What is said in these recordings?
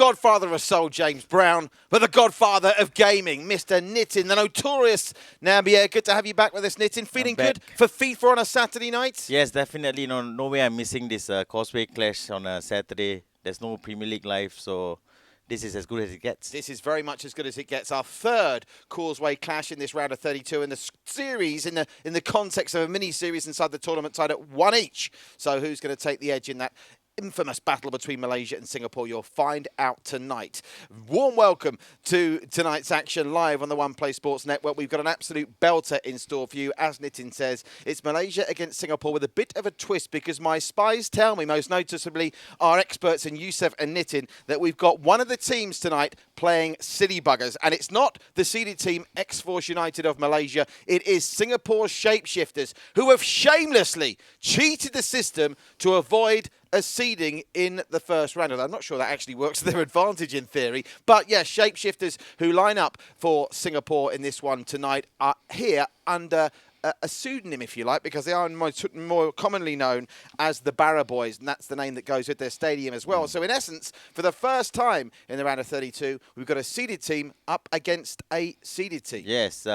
godfather of soul, James Brown, but the godfather of gaming, Mr. Nitin, the notorious Nambier. Good to have you back with us, Nitin. Feeling good for FIFA on a Saturday night? Yes, definitely. No way I'm missing this causeway clash on a Saturday. There's no Premier League live, so this is as good as it gets. This is very much as good as it gets. Our third causeway clash in this round of 32 in the series, in the context of a mini-series inside the tournament, tied at 1 each. So who's going to take the edge in that infamous battle between Malaysia and Singapore? You'll find out tonight. Warm welcome to tonight's action live on the One Play Sports Network. We've got an absolute belter in store for you. As Nitin says, it's Malaysia against Singapore with a bit of a twist, because my spies tell me, most noticeably our experts in Youssef and Nitin, that we've got one of the teams tonight playing silly buggers. And it's not the seeded team XForce United of Malaysia. It is Singapore's Shapeshifters, who have shamelessly cheated the system to avoid a seeding in the first round. And I'm not sure that actually works to their advantage in theory. But yes, Shapeshifters, who line up for Singapore in this one tonight, are here under a pseudonym, if you like, because they are more commonly known as the Barra Boys, and that's the name that goes with their stadium as well. So in essence, for the first time in the round of 32, we've got a seeded team up against a seeded team. Yes,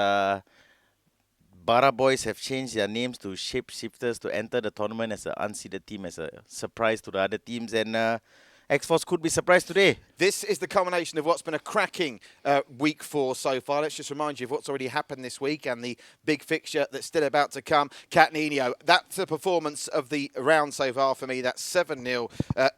Bara Boys have changed their names to Shapeshifters to enter the tournament as an unseeded team, as a surprise to the other teams. And XForce could be surprised today. This is the culmination of what's been a cracking week 4 so far. Let's just remind you of what's already happened this week and the big fixture that's still about to come. Cat Nino, that's the performance of the round so far for me. That 7-0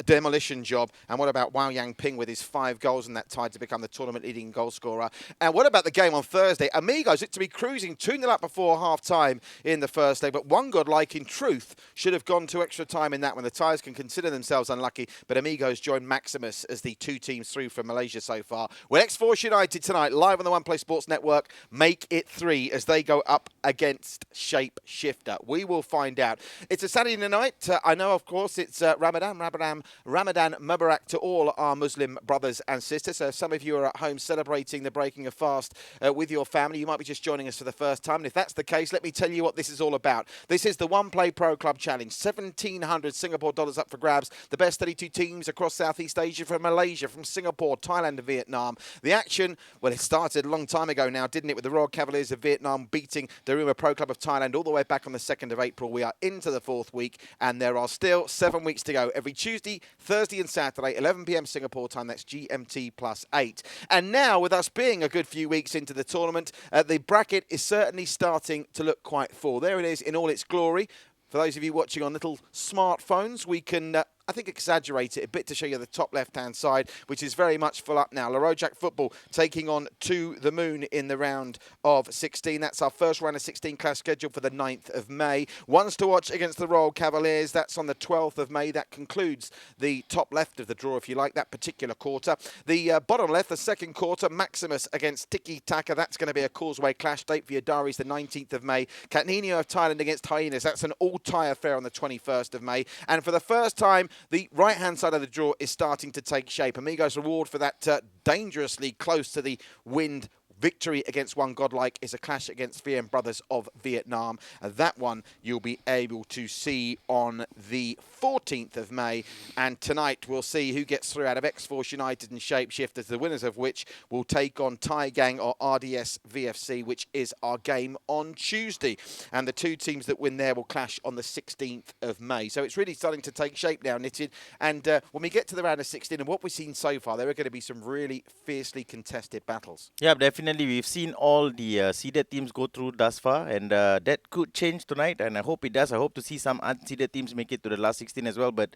demolition job. And what about Wao Yang Ping with his 5 goals in that tie to become the tournament leading goal scorer? And what about the game on Thursday? Amigos looked to be cruising 2-0 up before half-time in the first leg, but one godlike in truth should have gone to extra time in that one. The Thais can consider themselves unlucky, but Amigos joined Maximus as the 2 teams through from Malaysia so far. Well, XForce United tonight, live on the One Play Sports Network, make it 3 as they go up against Shapeshifter. We will find out. It's a Saturday night. I know, of course, it's Ramadan Mubarak to all our Muslim brothers and sisters. So if some of you are at home celebrating the breaking of fast with your family, you might be just joining us for the first time. And if that's the case, let me tell you what this is all about. This is the One Play Pro Club Challenge. 1,700 Singapore dollars up for grabs. The best 32 teams across Southeast Asia, from Malaysia, from Singapore, Thailand and Vietnam. The action, well, it started a long time ago now, didn't it, with the Royal Cavaliers of Vietnam beating the Daruma Pro Club of Thailand all the way back on the 2nd of April. We are into the 4th week, and there are still 7 weeks to go. Every Tuesday, Thursday and Saturday, 11 p.m. Singapore time. That's GMT +8. And now, with us being a good few weeks into the tournament, the bracket is certainly starting to look quite full. There it is in all its glory. For those of you watching on little smartphones, we can I think exaggerate it a bit to show you the top left-hand side, which is very much full up now. Larojak Football taking on To The Moon in the round of 16. That's our first round of 16 clash scheduled for the 9th of May. Ones to watch against the Royal Cavaliers. That's on the 12th of May. That concludes the top left of the draw, if you like, that particular quarter. The bottom left, the second quarter, Maximus against Tiki Taka. That's going to be a causeway clash. Date for your diaries, the 19th of May. Cat Nino of Thailand against Hyenas. That's an all-Thai affair on the 21st of May. And for the first time, the right-hand side of the draw is starting to take shape. Amigos' reward for that dangerously close to the wind victory against one godlike is a clash against VM Brothers of Vietnam. That one you'll be able to see on the 14th of May. And tonight we'll see who gets through out of XForce United and Shapeshifters, the winners of which will take on Thai Gang or RDS VFC, which is our game on Tuesday. And the 2 teams that win there will clash on the 16th of May. So it's really starting to take shape now, Nitin. And when we get to the round of 16 and what we've seen so far, there are going to be some really fiercely contested battles. Yeah, definitely. We've seen all the seeded teams go through thus far, and that could change tonight, and I hope it does. I hope to see some unseeded teams make it to the last 16 as well, but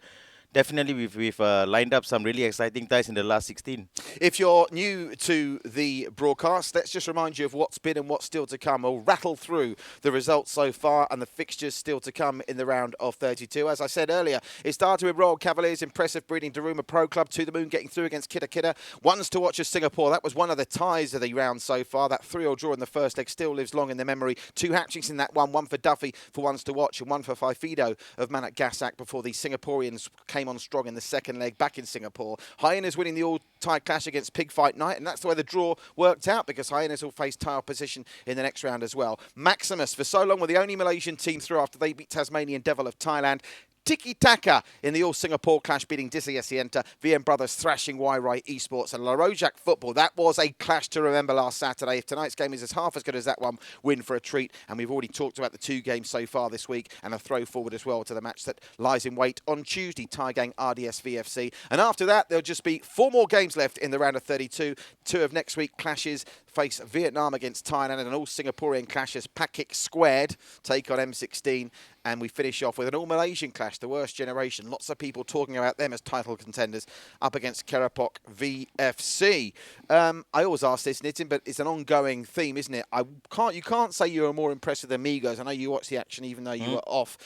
definitely we've lined up some really exciting ties in the last 16. If you're new to the broadcast, let's just remind you of what's been and what's still to come. We'll rattle through the results so far and the fixtures still to come in the round of 32. As I said earlier, it started with Royal Cavaliers, impressive breeding Daruma Pro Club, To The Moon getting through against Kita Kita. Ones to watch is Singapore. That was one of the ties of the round so far. That 3-0 draw in the first leg still lives long in the memory. 2 hat-tricks in that one for Duffy for Ones to watch and 1 for Fifido of Manak Gasak before the Singaporeans came on strong in the second leg back in Singapore. Hyenas winning the all-Thai clash against Pig Fight Night, and that's the way the draw worked out because Hyenas will face Thai opposition in the next round as well. Maximus, for so long, were the only Malaysian team through after they beat Tasmanian Devil of Thailand. tiki-taka in the All-Singapore clash, beating Dizzy Asienta, VM Brothers thrashing Wairai Esports, and La Rojak Football. That was a clash to remember last Saturday. If tonight's game is as half as good as that one, win for a treat. And we've already talked about the 2 games so far this week, and a throw forward as well to the match that lies in wait on Tuesday, Taigang RDS VFC. And after that, there'll just be 4 more games left in the round of 32. 2 of next week clashes face Vietnam against Thailand, and an all-Singaporean clash as Pakik Squared take on M16. And we finish off with an all-Malaysian clash, the worst generation. Lots of people talking about them as title contenders up against Kerapok VFC. I always ask this, Nitin, but it's an ongoing theme, isn't it? You can't say you were more impressed with Amigos. I know you watched the action even though you were off.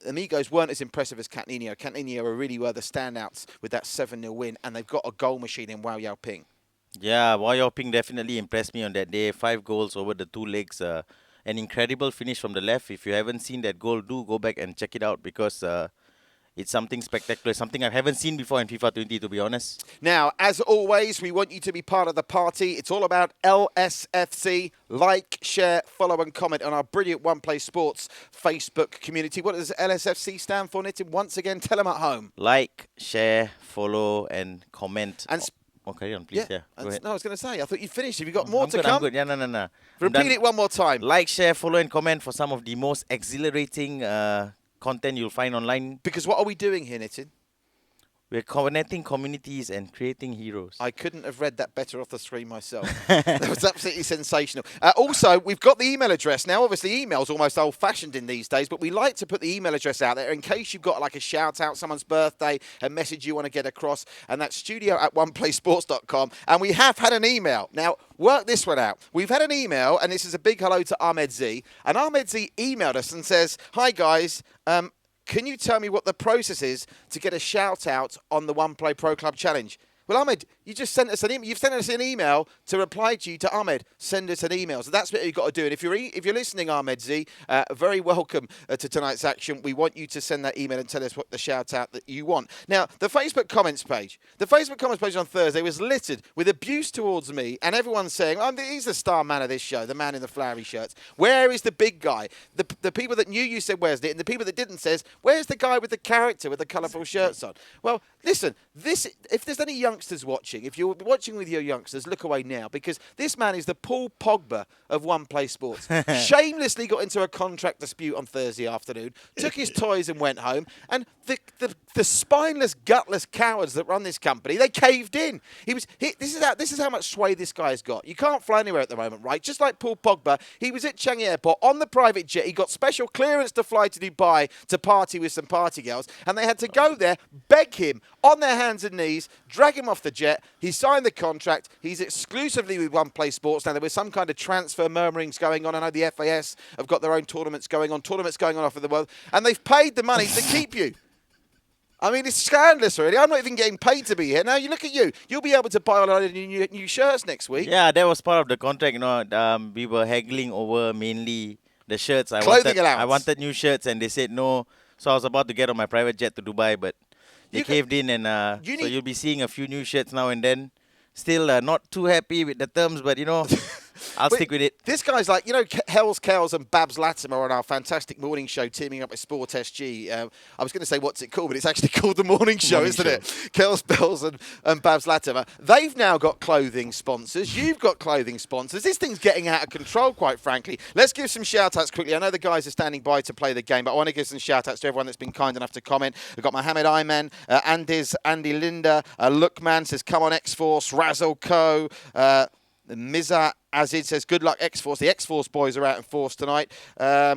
Amigos weren't as impressive as Cat Nino. Cat Nino really were the standouts with that 7-0 win, and they've got a goal machine in Wao Yao Ping. Yeah, Wao Yao Ping definitely impressed me on that day. 5 goals over the 2 legs. An incredible finish from the left. If you haven't seen that goal, do go back and check it out, because it's something spectacular, something I haven't seen before in FIFA 20, to be honest. Now, as always, we want you to be part of the party. It's all about LSFC. Like, share, follow and comment on our brilliant One Play Sports Facebook community. What does LSFC stand for, Nitin? Once again, tell them at home. Like, share, follow and comment. And carry on, please. Yeah, go ahead. No, I was going to say, I thought you'd finished. Have you got more to come? I'm good. Yeah, no. Repeat it one more time. Like, share, follow and comment for some of the most exhilarating content you'll find online. Because what are we doing here, Nitin? We're connecting communities and creating heroes. I couldn't have read that better off the screen myself. That was absolutely sensational. Also, we've got the email address. Now, obviously, email's almost old-fashioned in these days, but we like to put the email address out there in case you've got like a shout-out, someone's birthday, a message you want to get across, and that's studio@oneplaysports.com. And we have had an email. Now, work this one out. We've had an email, and this is a big hello to Ahmed Z. And Ahmed Z emailed us and says, "Hi, guys. Can you tell me what the process is to get a shout-out on the One Play Pro Club Challenge?" Well, Ahmed, you just sent us an email. You've sent us an email to reply to you, to Ahmed. Send us an email. So that's what you've got to do. And if you're listening, Ahmed Z, very welcome to tonight's action. We want you to send that email and tell us what the shout-out that you want. Now, the Facebook comments page. The Facebook comments page on Thursday was littered with abuse towards me, and everyone saying, he's the star man of this show, the man in the flowery shirts. Where is the big guy? The people that knew you said, where's it? And the people that didn't says, where's the guy with the character with the colourful shirts on? Well, listen, if there's any youngsters watching, if you're watching with your youngsters, look away now, because this man is the Paul Pogba of One Play Sports. Shamelessly got into a contract dispute on Thursday afternoon, took his toys and went home, and the spineless, gutless cowards that run this company, they caved in. This is how much sway this guy's got. You can't fly anywhere at the moment, right? Just like Paul Pogba, he was at Changi Airport on the private jet. He got special clearance to fly to Dubai to party with some party girls, and they had to go there, beg him on their hands and knees, drag him off the jet. He signed the contract. He's exclusively with One Play Sports. Now, there was some kind of transfer murmurings going on. I know the FAS have got their own tournaments going on off in the world, and they've paid the money to keep you. I mean, it's scandalous, really. I'm not even getting paid to be here. Now, you look at you. You'll be able to buy a lot of new shirts next week. Yeah, that was part of the contract. We were haggling over mainly the shirts. Clothing allowance. I wanted new shirts, and they said no. So I was about to get on my private jet to Dubai, but they caved in, and so you'll be seeing a few new shirts now and then. Still not too happy with the terms, but I'll stick with it. This guy's like, Hells Kells and Babs Latimer on our fantastic morning show, teaming up with Sport SG. I was going to say, what's it called? But it's actually called The Morning Show, isn't it? Kells Bells and Babs Latimer. They've now got clothing sponsors. You've got clothing sponsors. This thing's getting out of control, quite frankly. Let's give some shout-outs quickly. I know the guys are standing by to play the game, but I want to give some shout-outs to everyone that's been kind enough to comment. We've got Mohammed Ayman, Andy Linda, Lookman says, come on, XForce, Razzle Co., Miza Azid says, good luck, XForce. The XForce boys are out in force tonight.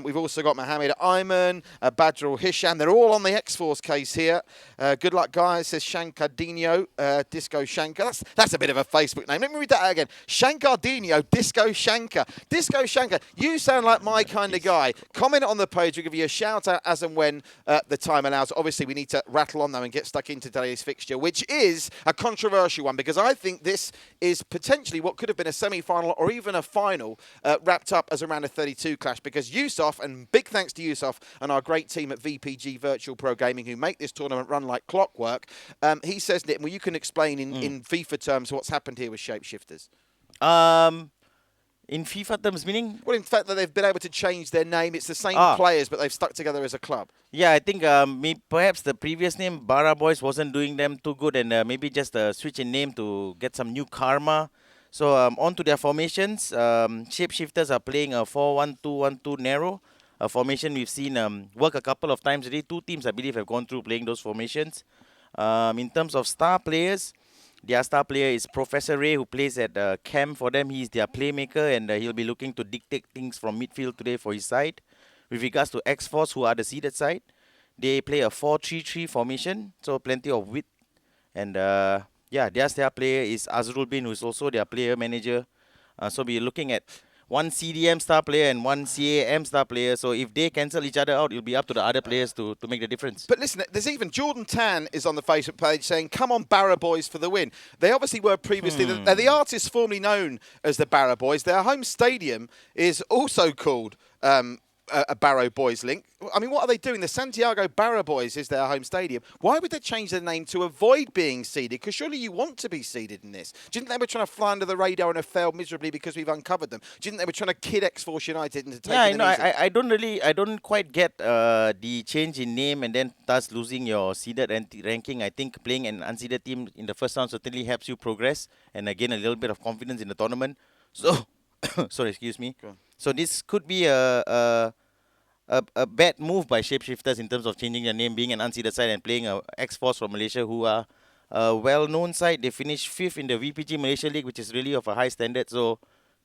We've also got Mohammed Ayman, Badrul Hisham. They're all on the XForce case here. Good luck, guys, says Shankardino, Disco Shanka. That's a bit of a Facebook name. Let me read that out again. Shankardino, Disco Shanka. Disco Shanka, you sound like my kind of guy. Comment on the page. We'll give you a shout out as and when the time allows. Obviously, we need to rattle on, though, and get stuck into today's fixture, which is a controversial one, because I think this is potentially what could have been a semi-final or even a final wrapped up as a round of 32 clash, because Yusuf, and big thanks to Yusuf and our great team at VPG Virtual Pro Gaming who make this tournament run like clockwork, he says, Nick, you can explain in FIFA terms what's happened here with Shapeshifters. In FIFA terms, meaning? Well, in fact, that they've been able to change their name. It's the same players, but they've stuck together as a club. Yeah, I think perhaps the previous name, Bara Boys, wasn't doing them too good, and maybe just a switch in name to get some new karma. So on to their formations. Shapeshifters are playing a 4-1-2-1-2 narrow, a formation we've seen work a couple of times already. Two teams, I believe, have gone through playing those formations. In terms of star players, their star player is Professor Ray, who plays at Cam for them. He's their playmaker, and he'll be looking to dictate things from midfield today for his side. With regards to XForce, who are the seeded side, they play a 4-3-3 formation, so plenty of width. And their star player is Azrul Bin, who is also their player manager. So we're looking at one CDM star player and one CAM star player. So if they cancel each other out, it'll be up to the other players to make the difference. But listen, there's even Jordan Tan is on the Facebook page saying, "Come on, Barra Boys for the win." They obviously were previously the artists formerly known as the Barra Boys. Their home stadium is also called a Barrow Boys link. I mean, what are they doing? The Santiago Barra Boys is their home stadium. Why would they change their name to avoid being seeded? Because surely you want to be seeded in this. Do you think they were trying to fly under the radar and have failed miserably because we've uncovered them? Do you think they were trying to kid XForce United into taking them easy? I don't quite get the change in name and then thus losing your seeded ranking. I think playing an unseeded team in the first round certainly helps you progress and gain a little bit of confidence in the tournament. So, sorry, excuse me. So this could be a bad move by Shapeshifters in terms of changing their name, being an unseeded side and playing a XForce from Malaysia, who are a well-known side. They finished 5th in the VPG Malaysia League, which is really of a high standard. So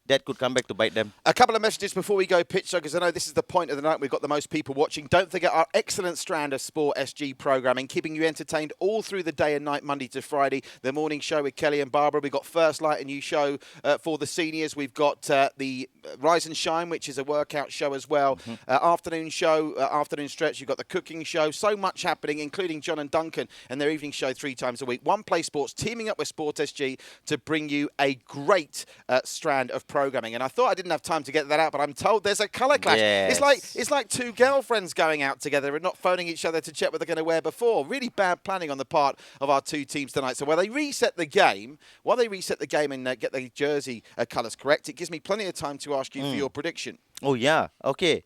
that could come back to bite them. A couple of messages before we go pitch, because I know this is the point of the night. We've got the most people watching. Don't forget our excellent strand of Sport SG programming, keeping you entertained all through the day and night, Monday to Friday. The morning show with Kelly and Barbara. We've got First Light, a new show for the seniors. We've got the Rise and Shine, which is a workout show as well. Afternoon show, afternoon stretch. You've got the cooking show. So much happening, including John and Duncan and their evening show 3 times a week. One Play Sports teaming up with Sport SG to bring you a great strand of programming. And I thought I didn't have time to get that out, but I'm told there's a colour clash. Yes. It's like two girlfriends going out together and not phoning each other to check what they're going to wear before. Really bad planning on the part of our two teams tonight. So while they reset the game and get the jersey colours correct, it gives me plenty of time to ask you for your prediction. Oh, yeah. Okay.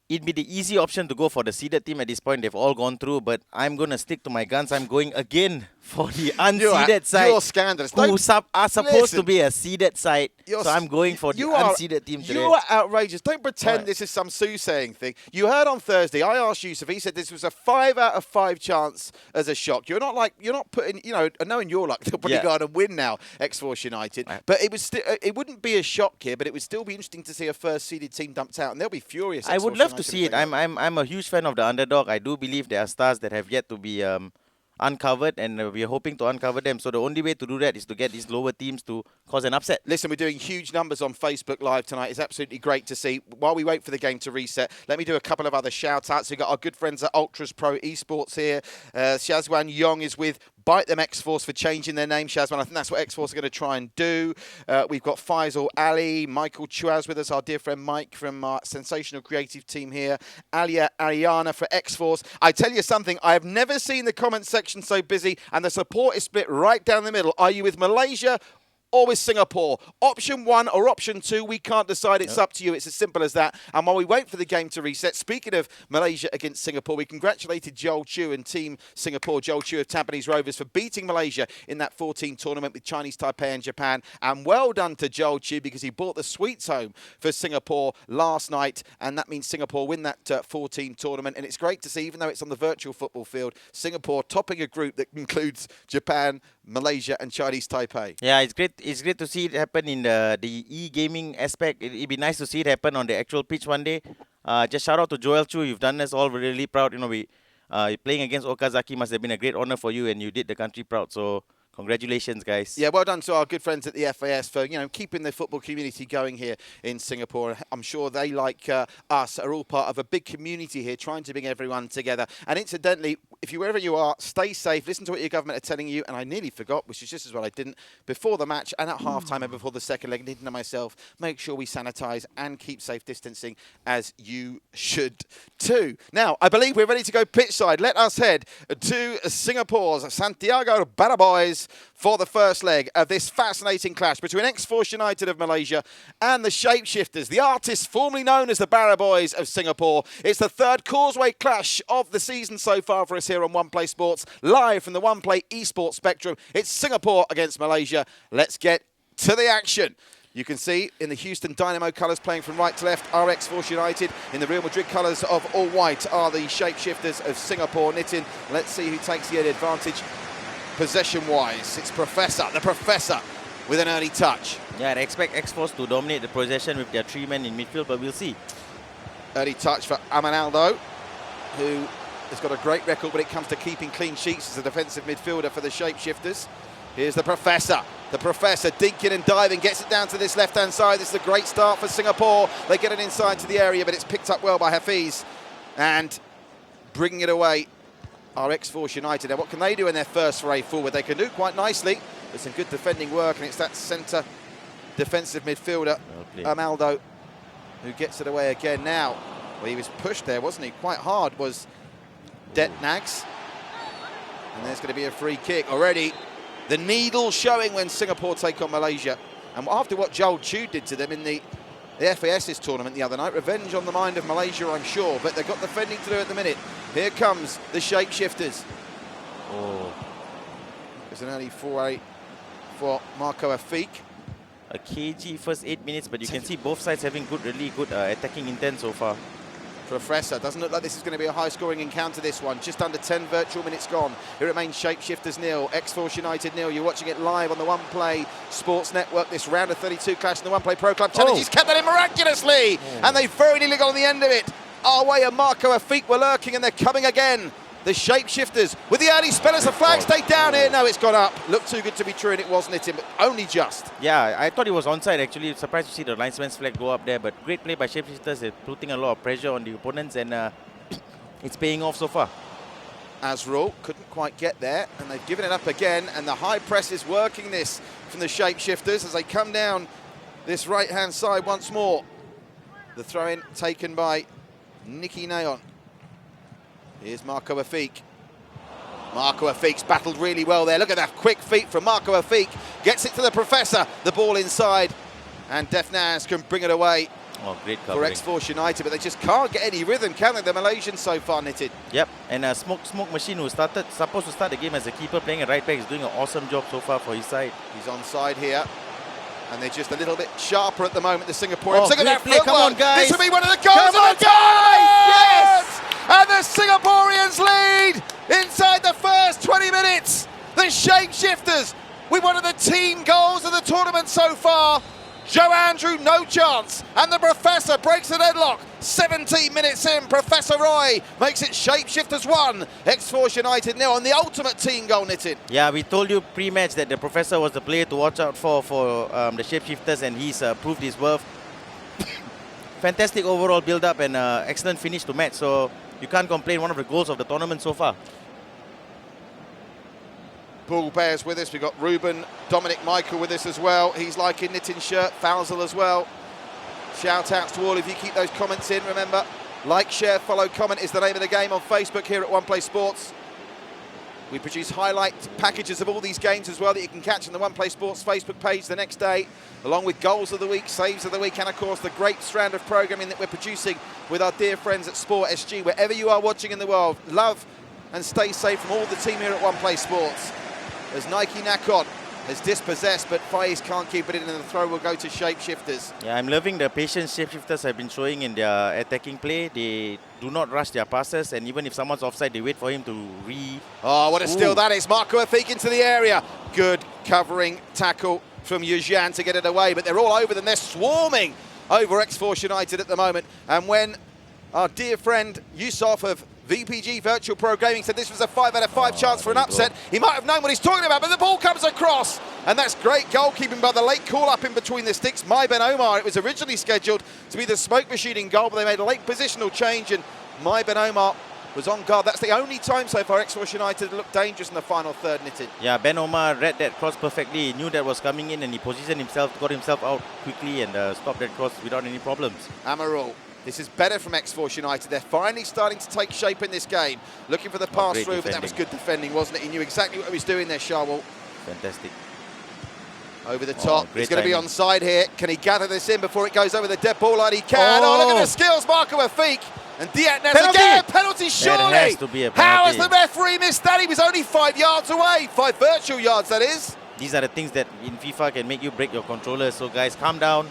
It'd be the easy option to go for the seeded team at this point. They've all gone through, but I'm going to stick to my guns. I'm going again for the unseeded side. You're scandalous. Who are supposed to be a seeded side. So I'm going for the unseeded team today. You are outrageous. Don't pretend this is some soothsaying thing. You heard on Thursday, I asked Yusuf, he said this was a 5 out of 5 chance as a shock. You're not putting, knowing your luck, they'll probably go on and win now, XForce United. But it wouldn't be a shock here, but it would still be interesting to see a first seeded team dumped out, and they'll be furious. I would love to see it. I'm a huge fan of the underdog. I do believe there are stars that have yet to be uncovered, and we're hoping to uncover them. So the only way to do that is to get these lower teams to cause an upset. Listen, we're doing huge numbers on Facebook Live tonight. It's absolutely great to see. While we wait for the game to reset, let me do a couple of other shout-outs. We've got our good friends at Ultras Pro Esports here. Shazwan Yong is with Bite Them XForce for changing their name, Shazwan. I think that's what XForce are going to try and do. We've got Faisal Ali, Michael Chuaz with us, our dear friend Mike from our sensational creative team here. Alia Ariana for XForce. I tell you something, I have never seen the comment section so busy, and the support is split right down the middle. Are you with Malaysia or with Singapore? Option 1 or option 2, we can't decide. It's up to you. It's as simple as that. And while we wait for the game to reset, speaking of Malaysia against Singapore, we congratulated Joel Chu and Team Singapore, Joel Chu of Tampines Rovers, for beating Malaysia in that 14 tournament with Chinese Taipei and Japan. And well done to Joel Chu, because he brought the sweets home for Singapore last night, and that means Singapore win that 14 tournament. And it's great to see, even though it's on the virtual football field, Singapore topping a group that includes Japan, Malaysia and Chinese Taipei. Yeah, it's great. It's great to see it happen in the e-gaming aspect. It'd be nice to see it happen on the actual pitch one day. Just shout out to Joel Chu. You've done us all really proud. Playing against Okazaki must have been a great honor for you, and you did the country proud. So congratulations, guys. Yeah, well done to our good friends at the FAS for, keeping the football community going here in Singapore. I'm sure they, like us, are all part of a big community here, trying to bring everyone together. And incidentally, if you wherever you are, stay safe. Listen to what your government are telling you. And I nearly forgot, which is just as well I didn't, before the match and at half-time and before the second leg, thinking to myself, make sure we sanitise and keep safe distancing as you should too. Now, I believe we're ready to go pitch side. Let us head to Singapore's Santiago Barraboys for the first leg of this fascinating clash between XForce United of Malaysia and the Shapeshifters, the artists formerly known as the Barraboys of Singapore. It's the third causeway clash of the season so far for us here on One Play Sports, live from the One Play esports spectrum. It's Singapore against Malaysia. Let's get to the action. You can see in the Houston Dynamo colours playing from right to left are XForce United. In the Real Madrid colours of all white are the Shapeshifters of Singapore. Knitting. Let's see who takes the advantage possession-wise. It's the Professor, with an early touch. Yeah, I expect XForce to dominate the possession with their 3 men in midfield, but we'll see. Early touch for Amanaldo, who has got a great record when it comes to keeping clean sheets as a defensive midfielder for the Shapeshifters. Here's the Professor. The Professor dinking and diving, gets it down to this left-hand side. This is a great start for Singapore. They get it inside to the area, but it's picked up well by Hafiz. And bringing it away are XForce United. Now, what can they do in their first foray forward? They can do quite nicely. There's some good defending work, and it's that centre defensive midfielder, Amaldo, who gets it away again now. Well, he was pushed there, wasn't he? Quite hard was Nags. And there's going to be a free kick already. The needle showing when Singapore take on Malaysia. And after what Joel Chu did to them in the FAS's tournament the other night, revenge on the mind of Malaysia, I'm sure. But they've got defending to do at the minute. Here comes the Shapeshifters. Oh. There's an early foray for Marco Afik. A KG first 8 minutes, but you can see both sides having really good attacking intent so far. Professor, doesn't look like this is going to be a high-scoring encounter, this one. Just under 10 virtual minutes gone. It remains Shapeshifters 0, XForce United 0. You're watching it live on the One Play Sports Network. This round of 32 clash in the One Play Pro Club Challenge. He's kept that in miraculously, and they very nearly got on the end of it. Our way and Marco Afik were lurking, and they're coming again. The Shapeshifters with the early spell as the flag stayed down here. No, it's gone up. Looked too good to be true, and it wasn't hitting, but only just. Yeah, I thought it was onside actually. Surprised to see the linesman's flag go up there, but great play by Shapeshifters. They're putting a lot of pressure on the opponents, and it's paying off so far. Azrul couldn't quite get there, and they've given it up again, and the high press is working this from the Shapeshifters as they come down this right-hand side once more. The throw-in taken by Nicky Nayon. Here's Marco Afik. Marco Afik's battled really well there. Look at that quick feet from Marco Afik. Gets it to the Professor. The ball inside. And Defnaz can bring it away great for covering. XForce United. But they just can't get any rhythm, can they? The Malaysians so far, Knitted. Yep, and Smoke Machine, who supposed to start the game as a keeper playing a right back, is doing an awesome job so far for his side. He's onside here. And they're just a little bit sharper at the moment, the Singaporeans. Oh, Look at that play. Come on, guys. This will be one of the goals of the Yes! And the Singaporeans lead inside the first 20 minutes. The Shapeshifters with one of the team goals of the tournament so far. Joe Andrew, no chance. And the Professor breaks the deadlock. 17 minutes in, Professor Roy makes it Shapeshifters 1, XForce United 0 on the ultimate team goal, Knitted. Yeah, we told you pre-match that the Professor was the player to watch out for the Shapeshifters, and he's proved his worth. Fantastic overall build-up and excellent finish to match, so you can't complain. One of the goals of the tournament so far. Bull Bears with us. We've got Ruben, Dominic Michael with us as well. He's liking Knitting shirt, Faisal as well. Shout outs to all of you. Keep those comments in. Remember, like, share, follow, comment is the name of the game on Facebook here at One Play Sports. We produce highlight packages of all these games as well that you can catch on the One Play Sports Facebook page the next day, along with goals of the week, saves of the week, and of course the great strand of programming that we're producing with our dear friends at Sport SG. Wherever you are watching in the world, love and stay safe from all the team here at One Play Sports. As Nike Nakon has dispossessed, but Faiz can't keep it in, and the throw will go to Shapeshifters. Yeah, I'm loving the patience Shapeshifters have been showing in their attacking play. They do not rush their passes, and even if someone's offside, they wait for him to Oh, what a steal that is. Marco Afik into the area. Good covering tackle from Yujian to get it away, but they're all over them. They're swarming over XForce United at the moment. And when our dear friend Yusuf of VPG Virtual Pro Gaming said this was a 5 out of 5 chance for an upset, he might have known what he's talking about, but the ball comes across, and that's great goalkeeping by the late call-up in between the sticks. Mai Ben Omar, it was originally scheduled to be the Smoke Machine in goal, but they made a late positional change, and Mai Ben Omar was on guard. That's the only time so far XForce United looked dangerous in the final third, Nitin. Yeah, Ben Omar read that cross perfectly. He knew that was coming in and he positioned himself, got himself out quickly and stopped that cross without any problems. Amaral. This is better from XForce United. They're finally starting to take shape in this game. Looking for the pass through, but that was good defending, wasn't it? He knew exactly what he was doing there, Sharwell. Fantastic. Over the top. He's going to be timing. onside here. Can he gather this in before it goes over the dead ball line? He can. Oh, look at the skills, Marco Afik. And Diatnes again. Penalty, surely. There has to be a penalty. How has the referee missed that? He was only 5 yards away. 5 virtual yards, that is. These are the things that in FIFA can make you break your controller. So guys, calm down.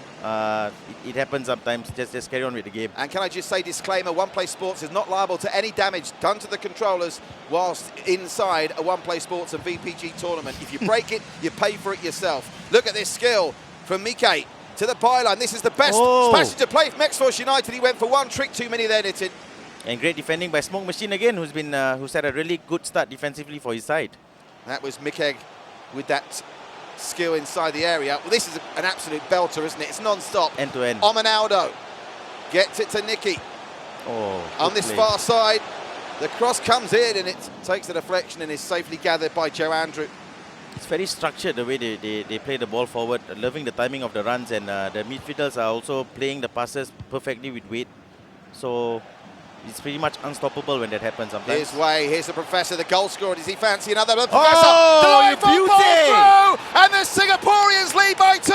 It happens sometimes. Just carry on with the game. And can I just say, disclaimer, One Play Sports is not liable to any damage done to the controllers whilst inside a One Play Sports and VPG tournament. If you break it, you pay for it yourself. Look at this skill from Mike to the byline. This is the best passage to play from XForce United. He went for one trick too many there, Nitin. And great defending by Smoke Machine again, who's had a really good start defensively for his side. That was Mikeg with that skill inside the area. Well, this is an absolute belter, isn't it? It's non-stop. End to end. Omanaldo gets it to Nicky. On this far side, the cross comes in and it takes the deflection and is safely gathered by Joe Andrew. It's very structured the way they play the ball forward, loving the timing of the runs, and the midfielders are also playing the passes perfectly with weight. So it's pretty much unstoppable when that happens sometimes. Here's Way, here's the Professor, the goal scorer. Does he fancy another? The Professor, delightful ball through! And the Singaporeans lead by 2!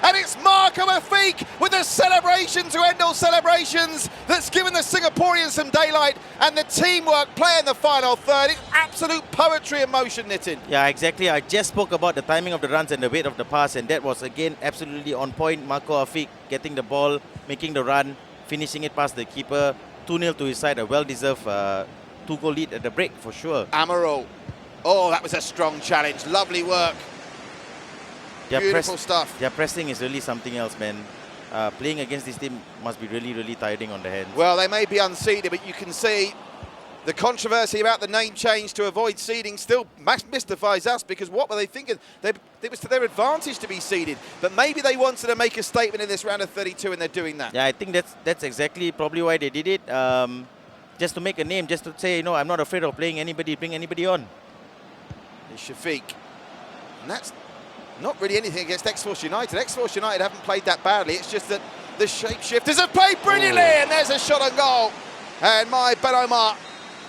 And it's Marco Afik with a celebration to end all celebrations that's given the Singaporeans some daylight, and the teamwork playing the final third. It's absolute poetry in motion, Nitin. Yeah, exactly. I just spoke about the timing of the runs and the weight of the pass, and that was again absolutely on point. Marco Afik getting the ball, making the run, finishing it past the keeper. 2-0 to his side, a well-deserved 2-goal lead at the break for sure. Amaral. Oh, that was a strong challenge. Lovely work. Beautiful stuff. Their pressing is really something else, man. Playing against this team must be really, really tiring on the hands. Well, they may be unseeded, but you can see the controversy about the name change to avoid seeding still mystifies us, because what were they thinking? It was to their advantage to be seeded, but maybe they wanted to make a statement in this round of 32 and they're doing that. Yeah, I think that's exactly probably why they did it. Just to make a name, just to say, I'm not afraid of playing anybody, bring anybody on. It's Shafiq. And that's not really anything against XForce United. XForce United haven't played that badly. It's just that the Shapeshifters have played brilliantly, and there's a shot on goal. And Ben Omar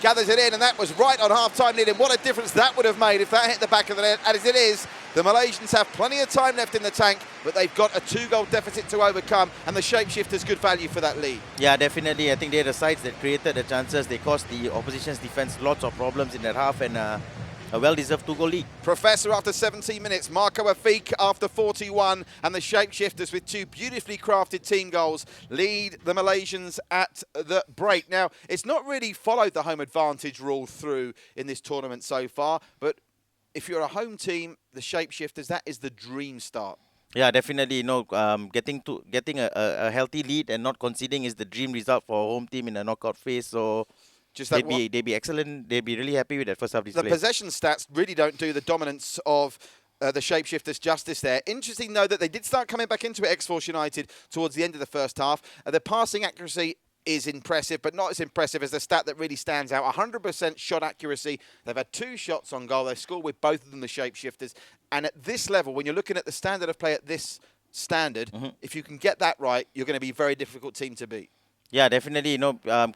gathers it in, and that was right on half-time lead. And what a difference that would have made if that hit the back of the net. And as it is, the Malaysians have plenty of time left in the tank, but they've got a 2-goal deficit to overcome, and the Shapeshifters good value for that lead. Yeah, definitely. I think they're the sides that created the chances. They caused the opposition's defense lots of problems in that half, and a well-deserved 2-goal lead. Professor after 17 minutes, Marco Afik after 41, and the Shapeshifters with 2 beautifully crafted team goals lead the Malaysians at the break. Now, it's not really followed the home advantage rule through in this tournament so far, but if you're a home team, the Shapeshifters, that is the dream start. Yeah, definitely. Getting a healthy lead and not conceding is the dream result for a home team in a knockout phase. So they'd be excellent. They'd be really happy with that first half display. The possession stats really don't do the dominance of the Shapeshifters justice there. Interesting, though, that they did start coming back into it, XForce United, towards the end of the first half. The passing accuracy is impressive, but not as impressive as the stat that really stands out. 100% shot accuracy. They've had 2 shots on goal. They scored with both of them, the Shapeshifters. And at this level, when you're looking at the standard of play at this standard, if you can get that right, you're going to be a very difficult team to beat. Yeah, definitely.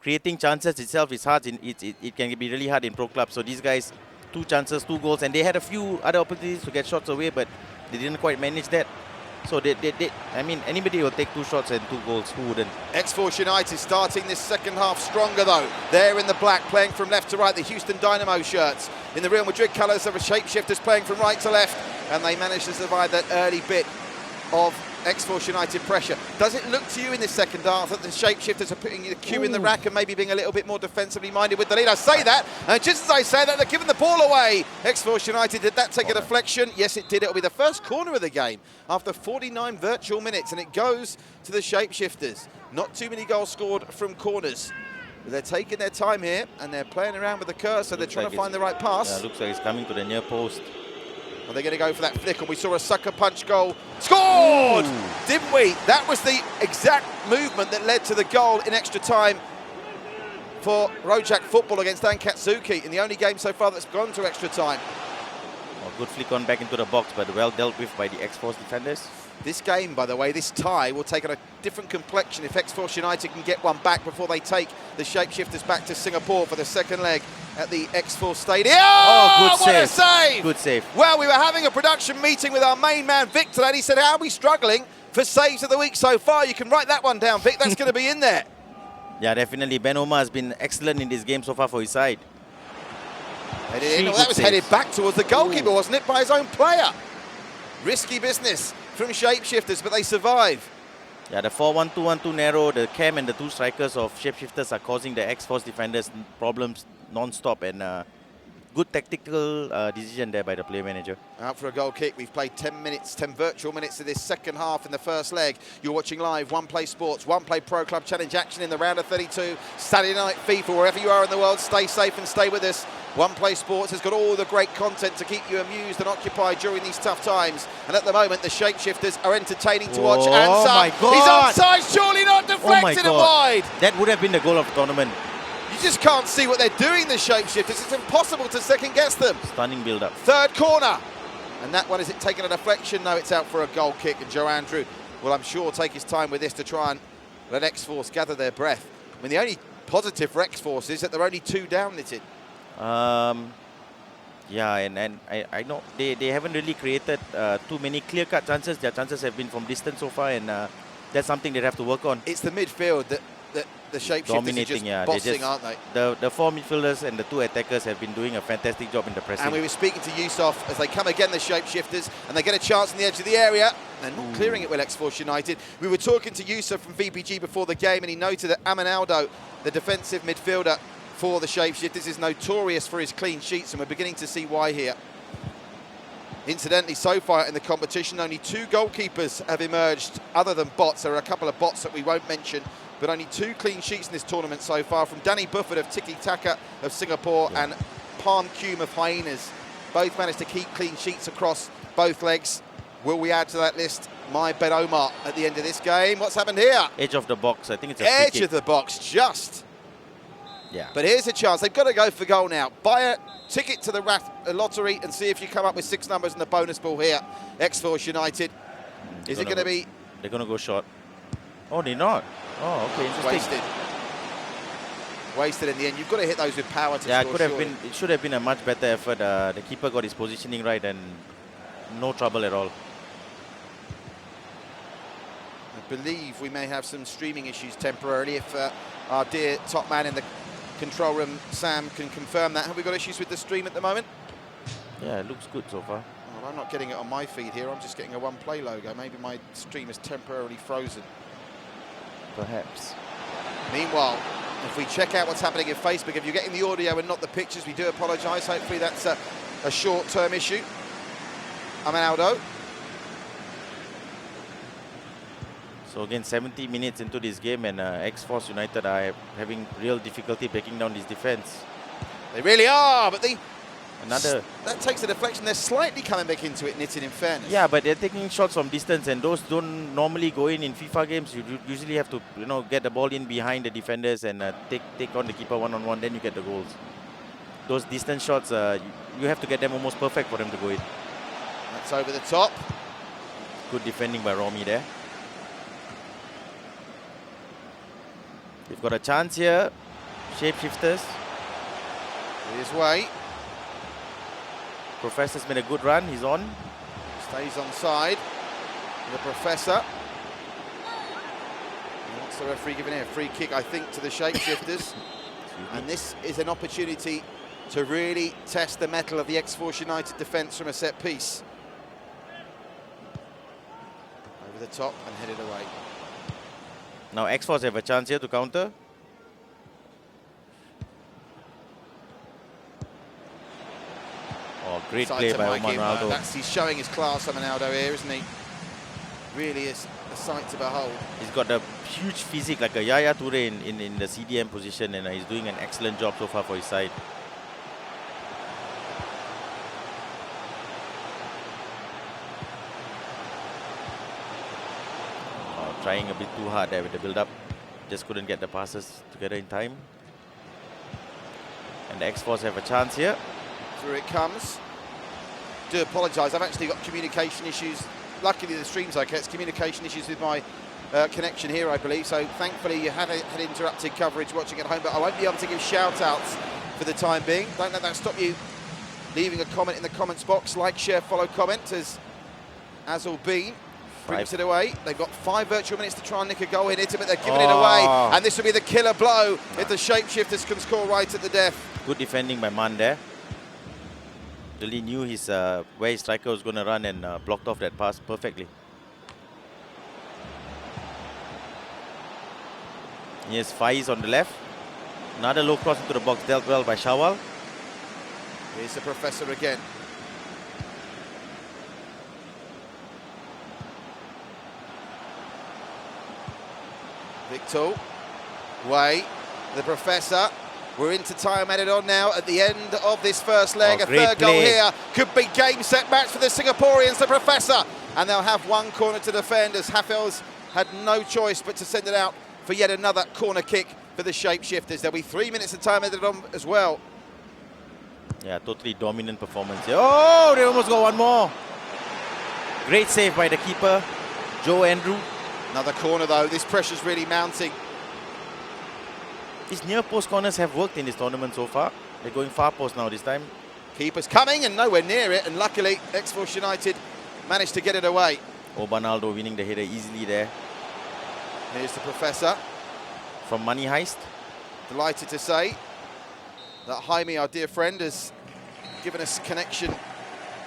Creating chances itself is hard. It can be really hard in pro clubs. So these guys, 2 chances, 2 goals, and they had a few other opportunities to get shots away, but they didn't quite manage that. So anybody will take 2 shots and 2 goals. Who wouldn't? XForce United starting this second half stronger, though. They're in the black, playing from left to right, the Houston Dynamo shirts. In the Real Madrid colours of the Shapeshifters playing from right to left, and they managed to survive that early bit of XForce United pressure. Does it look to you in this second half that the Shapeshifters are putting the cue in the rack and maybe being a little bit more defensively minded with the lead? I say that, and just as I say that, they're giving the ball away. XForce United, did that take a deflection? Yes, it did. It'll be the first corner of the game after 49 virtual minutes, and it goes to the Shapeshifters. Not too many goals scored from corners. But they're taking their time here, and they're playing around with the cursor. They're trying to find the right pass. Yeah, looks like it's coming to the near post. Are they going to go for that flick? And we saw a sucker punch goal. Scored! Didn't we? That was the exact movement that led to the goal in extra time for Rojak football against Ankatsuki in the only game so far that's gone to extra time. Oh, good flick on back into the box, but well dealt with by the XForce defenders. This game, by the way, this tie will take on a different complexion if XForce United can get one back before they take the Shapeshifters back to Singapore for the second leg at the XForce Stadium. Oh, good what save. a save! Good save. Well, we were having a production meeting with our main man, Victor, and he said, how are we struggling for saves of the week so far? You can write that one down, Vic. That's going to be in there. Yeah, definitely. Ben Omar has been excellent in this game so far for his side. Headed in. Oh, that was headed back towards the goalkeeper, wasn't it, by his own player? Risky business from Shapeshifters, but they survive. Yeah, the 4-1-2-1-2 narrow, the cam and the two strikers of Shapeshifters are causing the XForce defenders problems non-stop, and good tactical decision there by the player manager. Out for a goal kick. We've played 10 virtual minutes of this second half in the first leg. You're watching live One Play Sports, One Play Pro Club Challenge action in the round of 32. Saturday night FIFA, wherever you are in the world, stay safe and stay with us. One Play Sports has got all the great content to keep you amused and occupied during these tough times. And at the moment, the Shapeshifters are entertaining to watch. And Oh my God! He's onside, surely not deflected and wide. That would have been the goal of the tournament. You just can't see what they're doing, the Shapeshifters. It's impossible to second guess them. Stunning build-up. Third corner. And that one, is it taking a deflection? No, it's out for a goal kick. And Joe Andrew will, I'm sure, take his time with this to try and let XForce gather their breath. I mean, the only positive for XForce is that they're only 2 down, knitted. Yeah, and I know they haven't really created too many clear-cut chances. Their chances have been from distance so far, and that's something they have to work on. It's the midfield that the Shapeshifters are just bossing, aren't they? The 4 midfielders and the 2 attackers have been doing a fantastic job in the pressing. And we were speaking to Yusuf as they come again, the Shapeshifters, and they get a chance on the edge of the area. They're not clearing it with XForce United. We were talking to Yusuf from VPG before the game, and he noted that Amanaldo, the defensive midfielder for the Shapeshifters, is notorious for his clean sheets, and we're beginning to see why here. Incidentally, so far in the competition, only 2 goalkeepers have emerged other than bots. There are a couple of bots that we won't mention, but only 2 clean sheets in this tournament so far, from Danny Buffett of Tiki Taka of Singapore and Palm Cume of Hyenas. Both managed to keep clean sheets across both legs. Will we add to that list my Ben Omar at the end of this game? What's happened here? Edge of the box, I think it's a Edge free kick. of the box, just. Yeah. But here's a chance. They've got to go for goal now. Buy a ticket to the lottery and see if you come up with 6 numbers in the bonus ball here. XForce United. Is it going to be... They're going to go short. Oh, they're not. Oh, okay, interesting. Wasted in the end. You've got to hit those with power to Yeah, score, it could have surely. been. It should have been a much better effort. The keeper got his positioning right and no trouble at all. I believe we may have some streaming issues temporarily. If our dear top man in the control room, Sam, can confirm that. Have we got issues with the stream at the moment? Yeah, it looks good so far. Well, I'm not getting it on my feed here. I'm just getting a One Play logo. Maybe my stream is temporarily frozen. Perhaps. Meanwhile, if we check out what's happening in Facebook, if you're getting the audio and not the pictures, we do apologise. Hopefully that's a short-term issue. Amanaldo. So again, 70 minutes into this game, and XForce United are having real difficulty breaking down this defense. They really are, but that takes a deflection. They're slightly coming back into it, knitted, in fairness. Yeah, but they're taking shots from distance, and those don't normally go in FIFA games. You usually have to, get the ball in behind the defenders and take on the keeper one-on-one, then you get the goals. Those distance shots, you have to get them almost perfect for them to go in. That's over the top. Good defending by Romy there. They've got a chance here. Shapeshifters. His way. Professor's made a good run. He's on. Stays on side. The Professor. What's the referee giving here? A free kick, I think, to the Shapeshifters. And this is an opportunity to really test the mettle of the XForce United defence from a set piece. Over the top and headed away. Now XForce have a chance here to counter. Oh, great play by Ronaldo. He's showing his class, Ronaldo, here, isn't he? Really is a sight to behold. He's got a huge physique, like a Yaya Toure in the CDM position, and he's doing an excellent job so far for his side. Trying a bit too hard there with the build-up. Just couldn't get the passes together in time. And the XForce have a chance here. Through it comes. Do apologise, I've actually got communication issues. Luckily the stream's okay, it's communication issues with my connection here, I believe. So thankfully you had interrupted coverage watching at home, but I won't be able to give shout-outs for the time being. Don't let that stop you leaving a comment in the comments box. Like, share, follow, comment as Azul Bean brings it away. They've got 5 virtual minutes to try and nick a goal in it, but they're giving it away. And this will be the killer blow if the Shapeshifters can score right at the death. Good defending by Man there. Really knew his where his striker was going to run and blocked off that pass perfectly. Here's Faiz on the left. Another low cross into the box, dealt well by Shawal. Here's the Professor again. Victor, Way, the Professor. We're into time added on now at the end of this first leg. A third goal here could be game, set, match for the Singaporeans, the Professor. And they'll have one corner to defend as Hafels had no choice but to send it out for yet another corner kick for the Shapeshifters. There'll be 3 minutes of time added on as well. Yeah, totally dominant performance here. Oh, they almost got one more. Great save by the keeper, Joe Andrew. Another corner though, this pressure's really mounting. These near post corners have worked in this tournament so far. They're going far post now this time. Keeper's coming and nowhere near it, and luckily XForce United managed to get it away. Obanaldo winning the header easily there. Here's the Professor. From Money Heist. Delighted to say that Jaime, our dear friend, has given us connection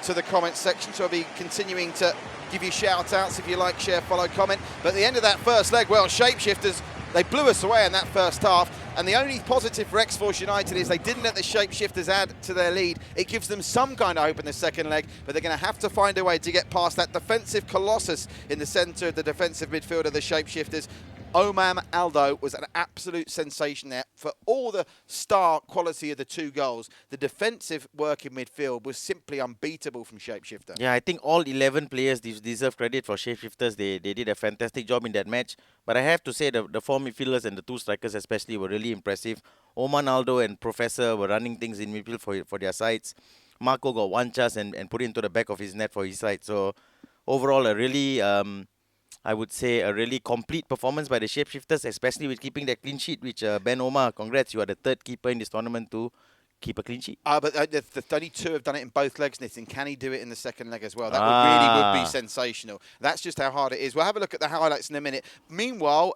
to the comments section, so I'll be continuing to give you shout-outs if you like, share, follow, comment. But at the end of that first leg, well, Shapeshifters, they blew us away in that first half, and the only positive for XForce United is they didn't let the Shapeshifters add to their lead. It gives them some kind of hope in the second leg, but they're going to have to find a way to get past that defensive colossus in the centre of the defensive midfield of the Shapeshifters. Omam Aldo was an absolute sensation there for all the star quality of the 2 goals. The defensive work in midfield was simply unbeatable from Shapeshifter. Yeah, I think all 11 players deserve credit for Shapeshifters. They did a fantastic job in that match. But I have to say the 4 midfielders and the 2 strikers especially were really impressive. Oman Aldo and Professor were running things in midfield for their sides. Marco got one chance and put it into the back of his net for his side. So overall, a really... I would say a really complete performance by the Shapeshifters, especially with keeping that clean sheet, which Ben Omar, congrats, you are the 3rd keeper in this tournament to keep a clean sheet. But the only 2 have done it in both legs, Nitin. Can he do it in the second leg as well? That really would be sensational. That's just how hard it is. We'll have a look at the highlights in a minute. Meanwhile,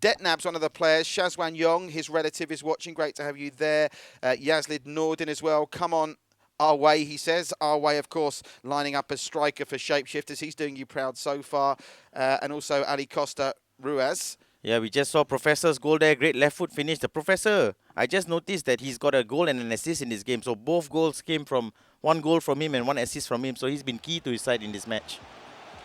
Detnab's one of the players. Shazwan Yong, his relative, is watching. Great to have you there. Yazlid Nordin as well. Come on. Our way, he says. Our way, of course, lining up as striker for Shapeshifters. He's doing you proud so far. And also Ali Costa Ruiz. Yeah, we just saw Professor's goal there. Great left foot finish. The Professor, I just noticed that he's got a goal and an assist in this game. So both goals came from 1 goal from him and 1 assist from him. So he's been key to his side in this match.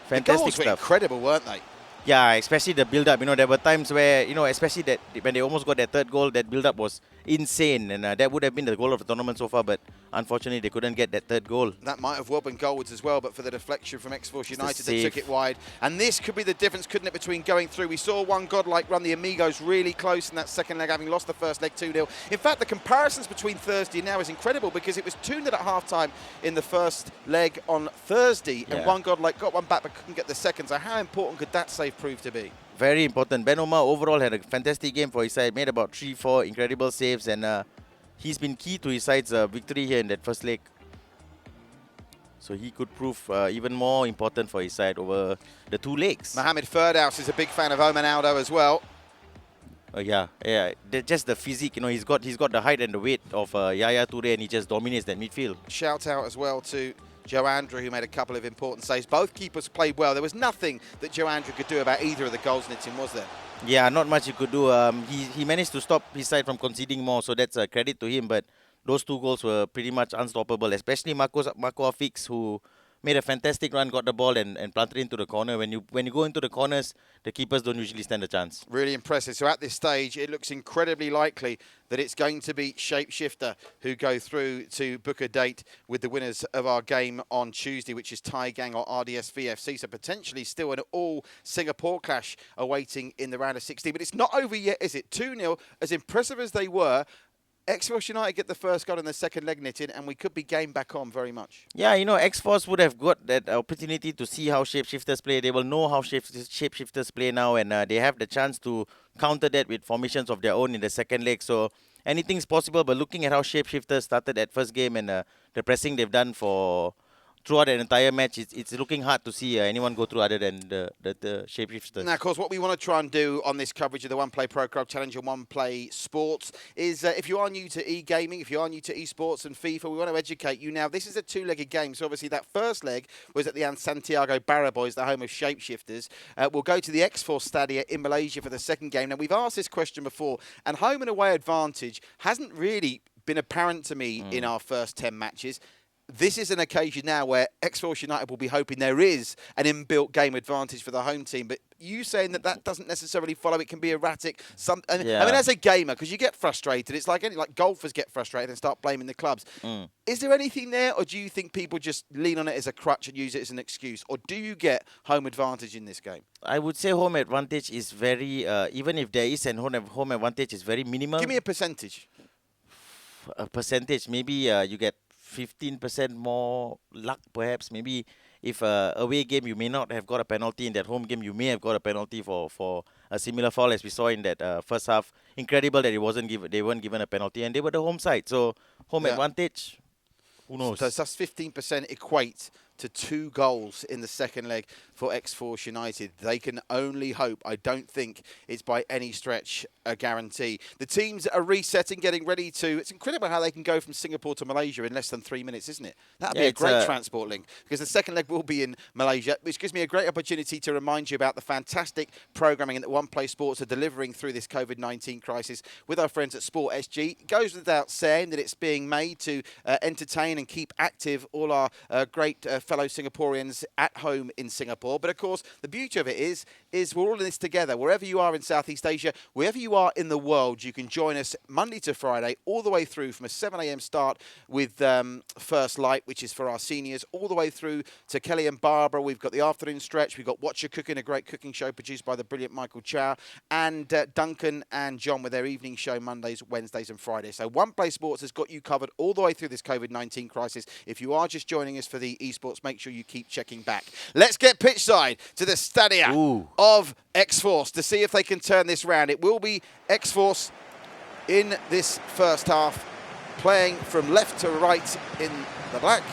Fantastic the goals stuff. Were incredible, weren't they? Yeah, especially the build-up. There were times where, especially that when they almost got their 3rd goal, that build-up was insane. And that would have been the goal of the tournament so far, but unfortunately they couldn't get that 3rd goal. That might have well been goals as well, but for the deflection from XForce United that took it wide. And this could be the difference, couldn't it, between going through. We saw one godlike run, the Amigos, really close in that second leg, having lost the first leg 2-0. In fact, the comparisons between Thursday and now is incredible because it was 2-0 at half-time in the first leg on Thursday, and one godlike got one back but couldn't get the second. So how important could that save prove to be? Very important. Ben Omar overall had a fantastic game for his side, made about 3-4 incredible saves, and he's been key to his side's victory here in that first leg. So he could prove even more important for his side over the 2 legs. Mohamed Firdaus is a big fan of Oman Aldo as well. Yeah. Just the physique, he's got the height and the weight of Yaya Toure, and he just dominates that midfield. Shout out as well to Joe Andrew, who made a couple of important saves. Both keepers played well. There was nothing that Joe Andrew could do about either of the goals, Nitin, was there? Yeah, not much he could do. He managed to stop his side from conceding more, so that's a credit to him. But those 2 goals were pretty much unstoppable, especially Marco Afix, who made a fantastic run, got the ball and planted it into the corner. When you go into the corners, the keepers don't usually stand a chance. Really impressive. So at this stage, it looks incredibly likely that it's going to be Shapeshifter who go through to book a date with the winners of our game on Tuesday, which is Thai Gang or RDS VFC. So potentially still an all-Singapore clash awaiting in the round of 16. But it's not over yet, is it? 2-0, as impressive as they were, XForce United get the first goal in the second leg, Nitin, and we could be game back on very much. Yeah, XForce would have got that opportunity to see how Shapeshifters play. They will know how Shapeshifters play now, and they have the chance to counter that with formations of their own in the second leg. So anything's possible, but looking at how Shapeshifters started that first game and the pressing they've done for throughout the entire match, it's looking hard to see anyone go through other than the Shapeshifters. Now, of course, what we want to try and do on this coverage of the One Play Pro Club Challenge and One Play Sports is if you are new to e-gaming, if you are new to esports and FIFA, we want to educate you. Now, this is a two-legged game, so obviously that first leg was at the Santiago Barraboys, the home of Shapeshifters. We'll go to the XForce Stadia in Malaysia for the second game. Now, we've asked this question before, and home and away advantage hasn't really been apparent to me in our first 10 matches. This is an occasion now where XForce United will be hoping there is an inbuilt game advantage for the home team. But you saying that doesn't necessarily follow. It can be erratic. I mean, as a gamer, because you get frustrated. It's like golfers get frustrated and start blaming the clubs. Is there anything there, or do you think people just lean on it as a crutch and use it as an excuse? Or do you get home advantage in this game? I would say home advantage is very, even if there is an home advantage, is very minimal. Give me a percentage. A percentage, maybe you get 15% more luck, perhaps. Maybe if away game you may not have got a penalty, in that home game you may have got a penalty for a similar foul as we saw in that first half. Incredible that they weren't given a penalty, and they were the home side. So home advantage, who knows? Does that 15% equate to 2 goals in the second leg for XForce United? They can only hope. I don't think it's by any stretch a guarantee. The teams are resetting, getting ready to... It's incredible how they can go from Singapore to Malaysia in less than 3 minutes, isn't it? That'd be a great transport link, because the second leg will be in Malaysia, which gives me a great opportunity to remind you about the fantastic programming that One Play Sports are delivering through this COVID-19 crisis with our friends at Sport SG. It goes without saying that it's being made to entertain and keep active all our great fellow Singaporeans at home in Singapore. But of course, the beauty of it is we're all in this together. Wherever you are in Southeast Asia, wherever you are in the world, you can join us Monday to Friday, all the way through from a 7 a.m. start with First Light, which is for our seniors, all the way through to Kelly and Barbara. We've got the afternoon stretch. We've got Watch Your Cooking, a great cooking show produced by the brilliant Michael Chow, and Duncan and John with their evening show Mondays, Wednesdays and Fridays. So One Play Sports has got you covered all the way through this COVID-19 crisis. If you are just joining us for the esports, make sure you keep checking back. Let's get pitch side to the Stadia of XForce to see if they can turn this round. It will be XForce in this first half, playing from left to right in the black,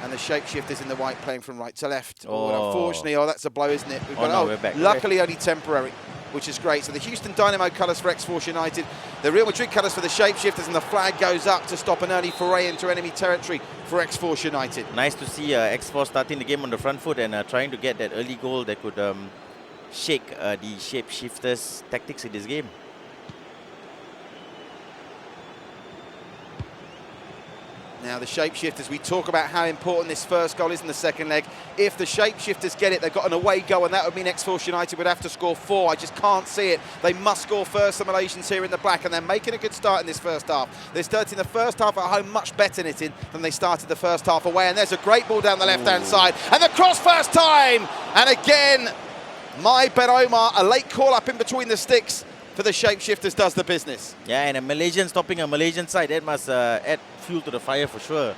and the Shapeshifters in the white playing from right to left. Oh, unfortunately, that's a blow, isn't it? We've got, we're back. Luckily only temporary, which is great. So the Houston Dynamo colours for XForce United, the Real Madrid colours for the Shapeshifters, and the flag goes up to stop an early foray into enemy territory for XForce United. Nice to see XForce starting the game on the front foot and trying to get that early goal that could shake the Shapeshifters' tactics in this game. Now the Shapeshifters, we talk about how important this first goal is in the second leg. If the Shapeshifters get it, they've got an away goal, and that would mean XForce United would have to score 4. I just can't see it. They must score first, the Malaysians here in the black, and they're making a good start in this first half. They're starting the first half at home much better, Nitin, than they started the first half away. And there's a great ball down the left-hand side. And the cross first time! And again, my Ben Omar, a late call-up in between the sticks for the Shapeshifters does the business. Yeah, and a Malaysian stopping a Malaysian side, that must add fuel to the fire for sure.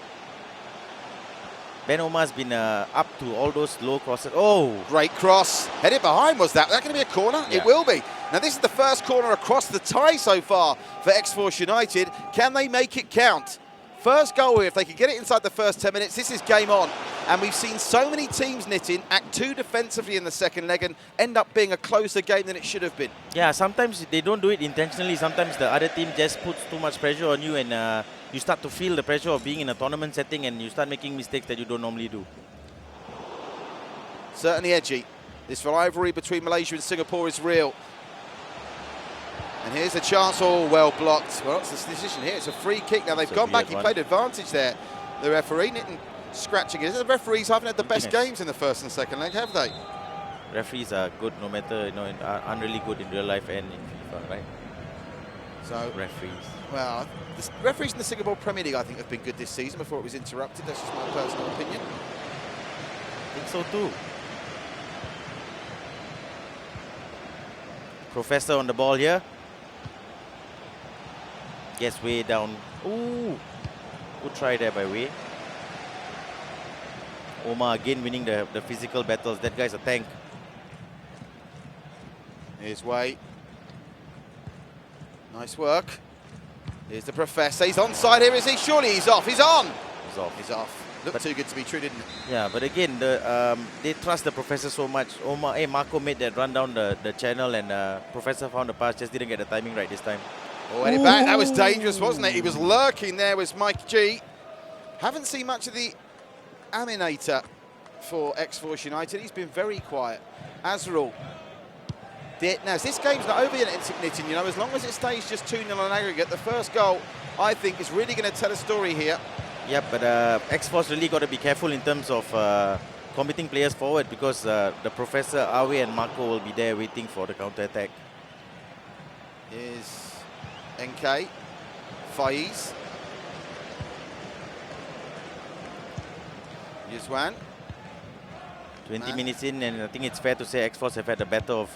Ben Omar's been up to all those low crosses. Oh! Great cross. Headed behind, was that? Was that going to be a corner? Yeah. It will be. Now, this is the first corner across the tie so far for XForce United. Can they make it count? First goal here, if they could get it inside the first 10 minutes, this is game on. And we've seen so many teams, Nitin, act too defensively in the second leg and end up being a closer game than it should have been. Yeah, sometimes they don't do it intentionally. Sometimes the other team just puts too much pressure on you, and you start to feel the pressure of being in a tournament setting, and you start making mistakes that you don't normally do. Certainly edgy. This rivalry between Malaysia and Singapore is real. And here's a chance, well blocked. Well, it's the decision here. It's a free kick. Now, they've gone back. He played advantage there, the referee. Nitin scratching it. The referees haven't had the best games in the first and second leg, have they? Referees are good no matter, are really good in real life and in FIFA, right? So, referees. Well, the referees in the Singapore Premier League, I think, have been good this season before it was interrupted. That's just my personal opinion. I think so too. Professor on the ball here. Gets way down. Ooh, good try there by Way. Omar again winning the physical battles. That guy's a tank. Here's Way. Nice work. Here's the Professor. He's onside here, is he? Surely he's off. He's on. He's off. He's off. Looked too good to be true, didn't it? Yeah, but again, they trust the Professor so much. Marco made that run down the channel, and Professor found the pass, just didn't get the timing right this time. Oh, and it back. That was dangerous, wasn't it? He was lurking there, was Mike G. Haven't seen much of the Aminator for XForce United. He's been very quiet. Azrael. Now, this game's not over yet, Nitin, you know, as long as it stays just 2-0 on aggregate. The first goal, I think, is really going to tell a story here. Yeah, but XForce really got to be careful in terms of committing players forward, because the Professor, Awe and Marco will be there waiting for the counter-attack. Here's NK, Faiz, Yuzwan. 20 minutes in, and I think it's fair to say XForce have had the better of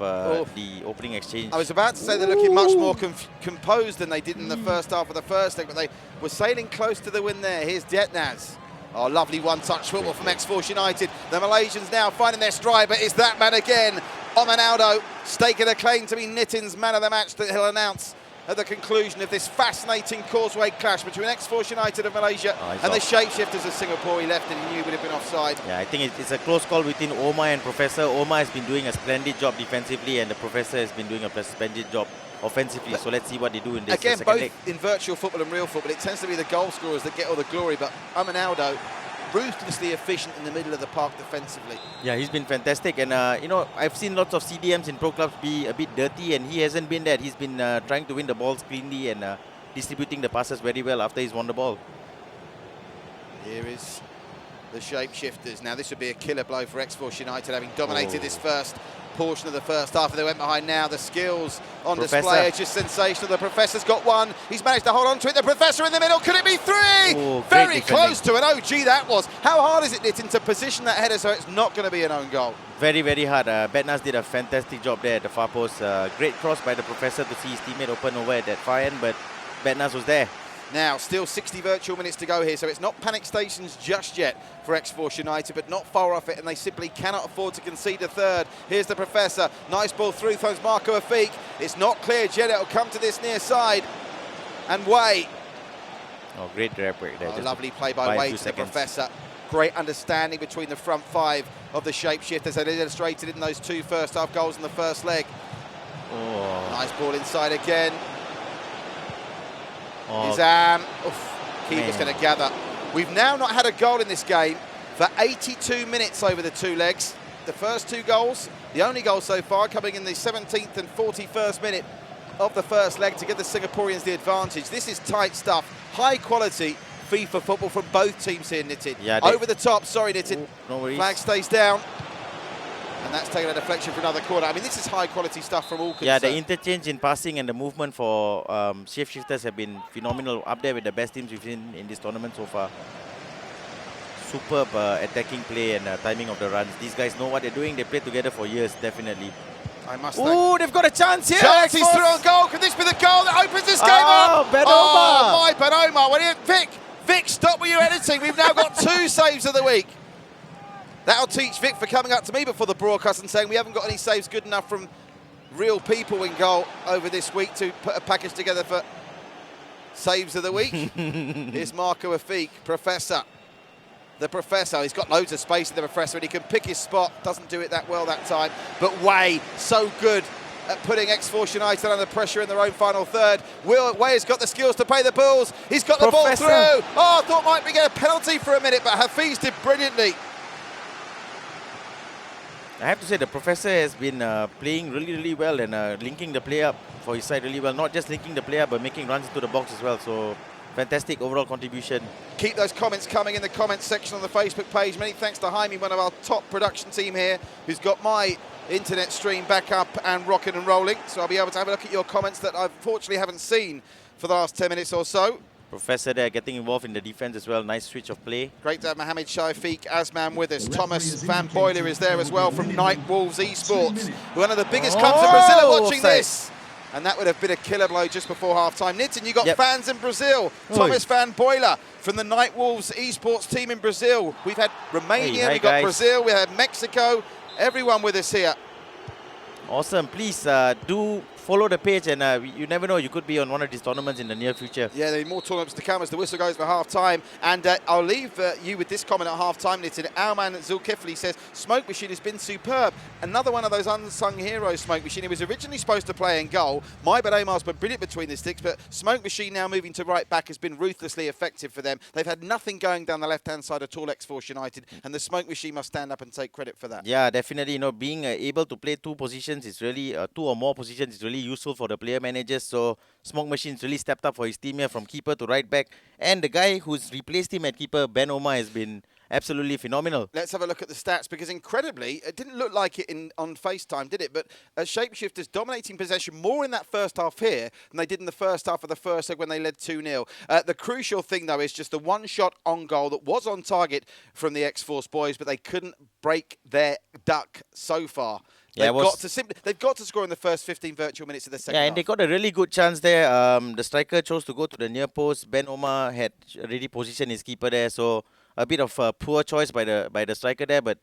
the opening exchange. I was about to say they're looking much more composed than they did in the first half of the first leg, but they were sailing close to the win there. Here's Detnaz. Oh, lovely one-touch football from XForce United. The Malaysians now finding their stride, but it's that man again, Omanaldo, staking a claim to be Nitin's man of the match that he'll announce at the conclusion of this fascinating causeway clash between XForce United of Malaysia and the Shapeshifters of Singapore. He left and he knew would have been offside. Yeah, I think it's a close call between Omar and Professor. Omar has been doing a splendid job defensively, and the Professor has been doing a splendid job offensively. So let's see what they do in this again, second leg. Both in virtual football and real football, it tends to be the goal scorers that get all the glory, but Omanaldo, ruthlessly efficient in the middle of the park defensively. Yeah, he's been fantastic, and you know, I've seen lots of CDMs in pro clubs be a bit dirty, and he hasn't been that. He's been trying to win the balls cleanly and distributing the passes very well after he's won the ball. Here is the Shapeshifters. Now this would be a killer blow for XForce United, having dominated this first portion of the first half. They went behind now. The skills on display are just sensational. The Professor's got one. He's managed to hold on to it. The Professor in the middle. Could it be three? Oh, very close to an OG that was. How hard is it, Nitin, to position that header so it's not going to be an own goal? Very, very hard. Betnas did a fantastic job there at the far post. Great cross by the Professor to see his teammate open over at that far end, but Betnas was there. Now, still 60 virtual minutes to go here, so it's not panic stations just yet for XForce United, but not far off it, and they simply cannot afford to concede a third. Here's the Professor. Nice ball through, throws Marco Afik. It's not cleared yet. It'll come to this near side. And Way. Oh, great grab break there. Oh, lovely play by Way to the Professor. Great understanding between the front five of the Shapeshifters. They illustrated in those two first half goals in the first leg. Oh. Nice ball inside again. Oh, Keeper's going to gather. We've now not had a goal in this game for 82 minutes over the two legs. The first two goals, the only goal so far, coming in the 17th and 41st minute of the first leg to give the Singaporeans the advantage. This is tight stuff, high quality FIFA football from both teams here, Nitin. Yeah, over the top, sorry Nitin. No worries. Flag stays down. And that's taken a deflection for another corner. I mean, this is high-quality stuff from all concerned. Yeah, the interchange in passing and the movement for Shapeshifters have been phenomenal, up there with the best teams we've seen in this tournament so far. Superb attacking play and timing of the runs. These guys know what they're doing. They played together for years, definitely. I must Ooh, they've got a chance here! Chance, he's through on goal. Can this be the goal that opens this game up? Ben Oh, my Ben Omar. Well, Vic, stop with your editing. We've now got 2 saves of the week. That'll teach Vic for coming up to me before the broadcast and saying we haven't got any saves good enough from real people in goal over this week to put a package together for saves of the week. Here's Marco Afik, Professor. The Professor, he's got loads of space in the Professor and he can pick his spot. Doesn't do it that well that time. But Way, so good at putting XForce United under pressure in their own final third. Way has got the skills to pay the bills. He's got the ball through. Oh, I thought might be getting a penalty for a minute, but Hafiz did brilliantly. I have to say the Professor has been playing really, really well and linking the play up for his side really well. Not just linking the play up, but making runs into the box as well. So fantastic overall contribution. Keep those comments coming in the comments section on the Facebook page. Many thanks to Jaime, one of our top production team here, who's got my internet stream back up and rocking and rolling. So I'll be able to have a look at your comments that I unfortunately haven't seen for the last 10 minutes or so. Professor there getting involved in the defense as well. Nice switch of play. Great to have Mohamed Shafiq Asman with us. Thomas Van Boiler is there as well from Night Wolves Esports. One of the biggest clubs in Brazil are watching this. And that would have been a killer blow just before half-time. Nitin, you got Yep. fans in Brazil. Oi. Thomas Van Boyler from the Night Wolves esports team in Brazil. We've had Romania, Hi, we've got guys. Brazil, we had Mexico. Everyone with us here. Awesome. Please do follow the page, and you never know, you could be on one of these tournaments in the near future. Yeah, there are more tournaments to come as the whistle goes for half-time. And I'll leave you with this comment at half-time, Nitin. Our man Zulkifli says, Smoke Machine has been superb. Another one of those unsung heroes, Smoke Machine. He was originally supposed to play in goal. My Ben Omar's been brilliant between the sticks, but Smoke Machine now moving to right back has been ruthlessly effective for them. They've had nothing going down the left-hand side at all, XForce United, and the Smoke Machine must stand up and take credit for that. Yeah, definitely. You know, being able to play two positions is really, two or more positions is really useful for the player managers. So Smoke Machine's really stepped up for his team here from keeper to right back. And the guy who's replaced him at keeper, Ben Omar, has been absolutely phenomenal. Let's have a look at the stats, because incredibly, it didn't look like it on FaceTime, did it? But Shapeshifters dominating possession more in that first half here than they did in the first half of the first leg when they led 2-0. The crucial thing, though, is just the one shot on goal that was on target from the XForce boys, but they couldn't break their duck so far. Yeah, They've got to score in the first 15 virtual minutes of the second Yeah, half. and they got a really good chance there. The striker chose to go to the near post. Ben Omar had already positioned his keeper there, so a bit of a poor choice by the striker there, but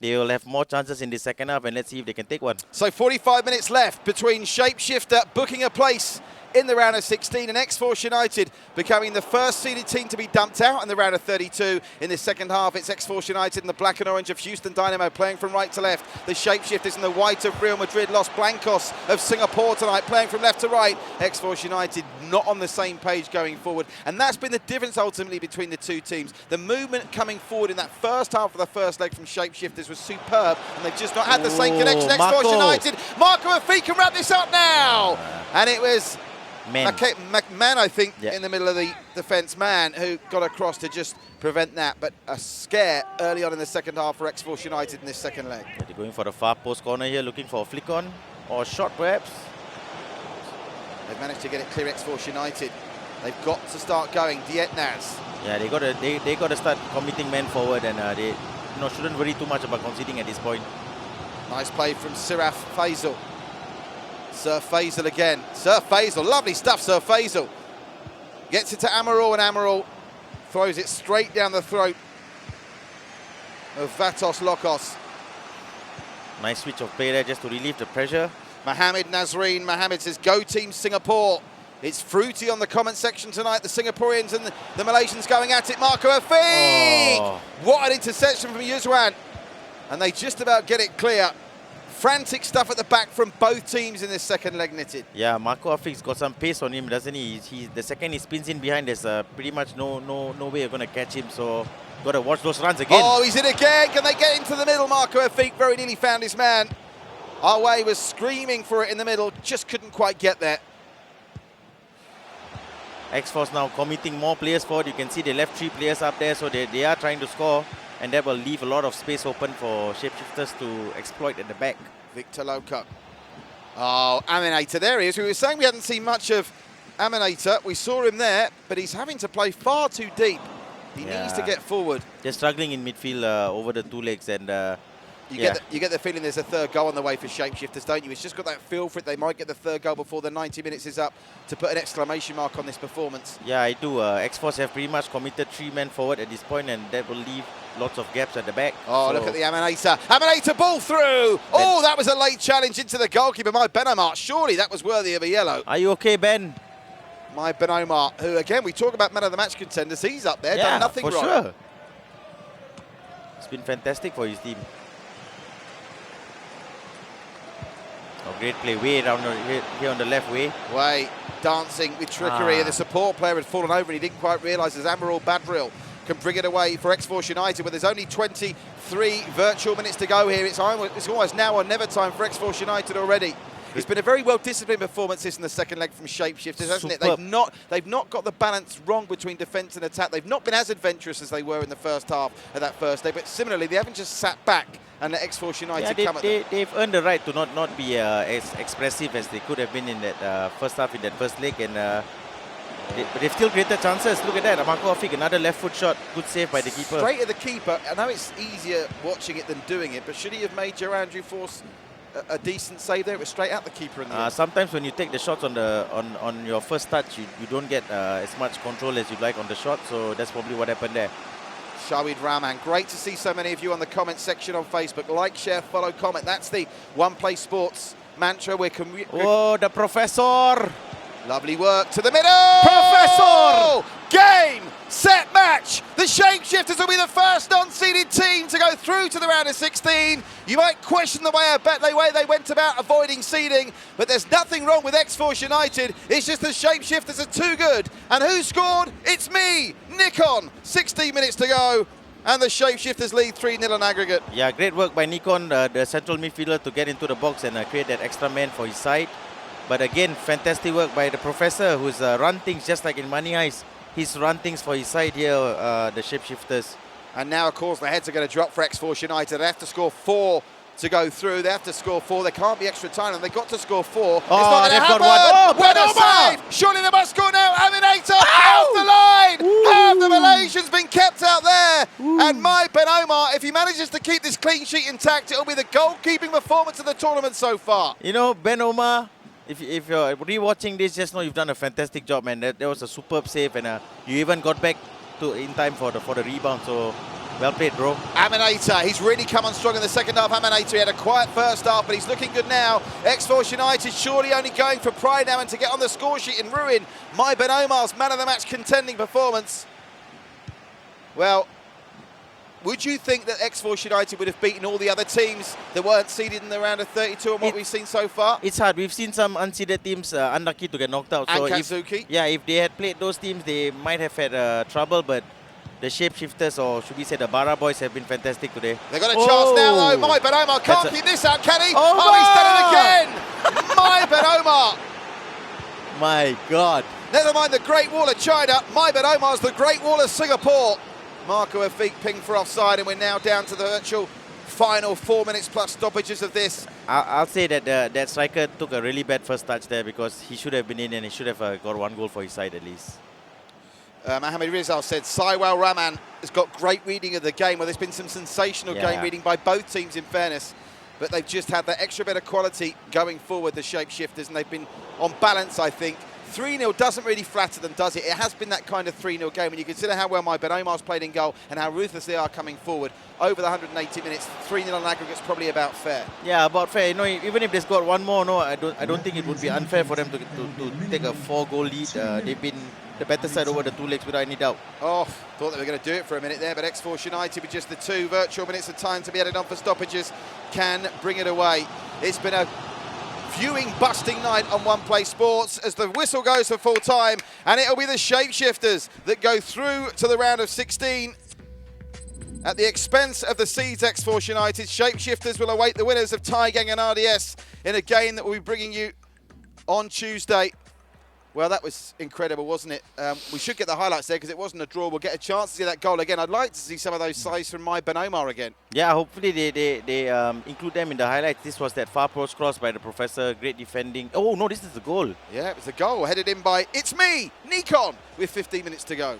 they will have more chances in the second half, and let's see if they can take one. So 45 minutes left between Shapeshifter booking a place in the round of 16 and XForce United becoming the first seeded team to be dumped out in the round of 32. In the second half, it's XForce United and the black and orange of Houston Dynamo playing from right to left. The Shapeshifters in the white of Real Madrid, Los Blancos of Singapore tonight playing from left to right. XForce United not on the same page going forward. And that's been the difference ultimately between the two teams. The movement coming forward in that first half of the first leg from Shapeshifters was superb, and they've just not had the same connection. XForce United, Marco Afi can wrap this up now. And it was McMahon, I think, in the middle of the defence, man, who got across to just prevent that. But a scare early on in the second half for XForce United in this second leg. Yeah, they're going for the far post corner here, looking for a flick on or a shot perhaps. They've managed to get it clear, XForce United. They've got to start going. Dietnaz. Yeah, they got to start committing men forward, and they shouldn't worry too much about conceding at this point. Nice play from Siraf Faisal. Sir Faisal again. Sir Faisal, lovely stuff, Sir Faisal. Gets it to Amaral, and Amaral throws it straight down the throat of Vatos Lokos. Nice switch of play there just to relieve the pressure. Mohamed Nazreen. Mohamed says, go Team Singapore. It's fruity on the comment section tonight. The Singaporeans and the Malaysians going at it. Marco Afi! Oh. What an interception from Yuzwan. And they just about get it clear. Frantic stuff at the back from both teams in this second leg, Knitted. Yeah, Marco Afi's got some pace on him, doesn't he? The second he spins in behind, there's pretty much no way you're going to catch him. So, got to watch those runs again. Oh, he's in again. Can they get into the middle? Marco Afi very nearly found his man. Arway was screaming for it in the middle, just couldn't quite get there. XForce now committing more players forward. You can see they left 3 players up there, so they are trying to score. And that will leave a lot of space open for Shapeshifters to exploit at the back. Victor Loco. Oh, Aminator, there he is. We were saying we hadn't seen much of Aminator. We saw him there, but he's having to play far too deep. He needs to get forward. They're struggling in midfield over the 2 legs, and you get the feeling there's a third goal on the way for Shapeshifters, don't you? It's just got that feel for it. They might get the third goal before the 90 minutes is up to put an exclamation mark on this performance. Yeah, I do. XForce have pretty much committed 3 men forward at this point, and that will leave lots of gaps at the back. Oh, so look at the Aminator. Aminator ball through. Oh, that was a late challenge into the goalkeeper. My Ben Omar, surely that was worthy of a yellow. Are you okay, Ben? My Ben Omar, who again, we talk about man of the match contenders. He's up there, done nothing wrong. Sure. It's been fantastic for his team. Oh, great play way down here on the left way. Way dancing with trickery. The support player had fallen over and he didn't quite realise as Amaral Badril can bring it away for XForce United, where there's only 23 virtual minutes to go here. It's almost now or never time for XForce United already. It's been a very well-disciplined performance this in the second leg from Shapeshifters, hasn't it? They've not got the balance wrong between defence and attack. They've not been as adventurous as they were in the first half of that first day, but similarly, they haven't just sat back and let XForce United come at them. They've earned the right to not be as expressive as they could have been in that first half, in that first leg, and but they've still created chances. Look at that, Marco Afi, another left foot shot, good save by the keeper. Straight at the keeper. I know it's easier watching it than doing it, but should he have made Joe Andrew Force a decent save there. It was straight out the keeper in the end. Sometimes when you take the shots on your first touch, you don't get as much control as you'd like on the shot. So that's probably what happened there. Shawid Rahman, great to see so many of you on the comment section on Facebook. Like, share, follow, comment. That's the One Play Sports mantra. Oh, the professor! Lovely work to the middle! Professor! Game, set, match! The Shapeshifters will be the first non-seeded team to go through to the round of 16. You might question the way they went about avoiding seeding, but there's nothing wrong with XForce United. It's just the Shapeshifters are too good. And who scored? It's me, Nikon. 16 minutes to go. And the Shapeshifters lead 3-0 on aggregate. Yeah, great work by Nikon, the central midfielder, to get into the box and create that extra man for his side. But again, fantastic work by the professor, who's run things just like in Money Heist. He's run things for his side here, the Shapeshifters. And now, of course, the heads are going to drop for XForce United. They have to score 4 to go through. They have to score 4. There can't be extra time, and they've got to score 4. Oh, it's not going to happen. Oh, what a save! Surely they must score now. Aminator off the line. Have the Malaysians been kept out there? And my Ben Omar, if he manages to keep this clean sheet intact, it'll be the goalkeeping performance of the tournament so far. You know, Ben Omar, if you're rewatching this, just know you've done a fantastic job, man. That was a superb save, and you even got back in time for the rebound. So well played, bro. Aminator, he's really come on strong in the second half. Aminator, he had a quiet first half, but he's looking good now. XForce United surely only going for pride now and to get on the score sheet and ruin my Ben Omar's man of the match contending performance. Well, would you think that XForce United would have beaten all the other teams that weren't seeded in the round of 32 on what we've seen so far? It's hard. We've seen some unseeded teams unlucky to get knocked out. And so Kazuki. if they had played those teams, they might have had trouble, but the Shapeshifters, or should we say the Bara boys, have been fantastic today. They've got a chance now, though. My Ben Omar can't keep this out, can he? Oh, he's done it again! My Ben Omar! My God. Never mind the Great Wall of China. My Ben Omar's the Great Wall of Singapore. Marco Afik pinged for offside, and we're now down to the virtual final 4 minutes plus stoppages of this. I'll say that that striker took a really bad first touch there, because he should have been in and he should have got 1 goal for his side at least. Mohamed Rizal said Saiwal Rahman has got great reading of the game. Well, there's been some sensational game reading by both teams, in fairness, but they've just had that extra bit of quality going forward, the Shapeshifters, and they've been on balance, I think. 3-0 doesn't really flatter them, does it? It has been that kind of 3-0 game. When you consider how well my Ben Omar's played in goal and how ruthless they are coming forward, over the 180 minutes, 3-0 on aggregate's probably about fair. Yeah, about fair. You know, even if they scored 1 more, no, I don't think it would be unfair for them to take a 4-goal lead. They've been the better side over the 2 legs without any doubt. Oh, thought they were going to do it for a minute there, but XForce United, with just the 2 virtual minutes of time to be added on for stoppages, can bring it away. It's been a viewing busting night on One Play Sports as the whistle goes for full time, and it'll be the Shapeshifters that go through to the round of 16 at the expense of the seeds XForce United. Shapeshifters will await the winners of Taigang and RDS in a game that we'll be bringing you on Tuesday. Well, that was incredible, wasn't it? We should get the highlights there because it wasn't a draw. We'll get a chance to see that goal again. I'd like to see some of those saves from my Ben Omar again. Yeah, hopefully they include them in the highlights. This was that far post cross by the professor. Great defending. Oh, no, this is the goal. Yeah, it was a goal headed in by, it's me, Nikon, with 15 minutes to go.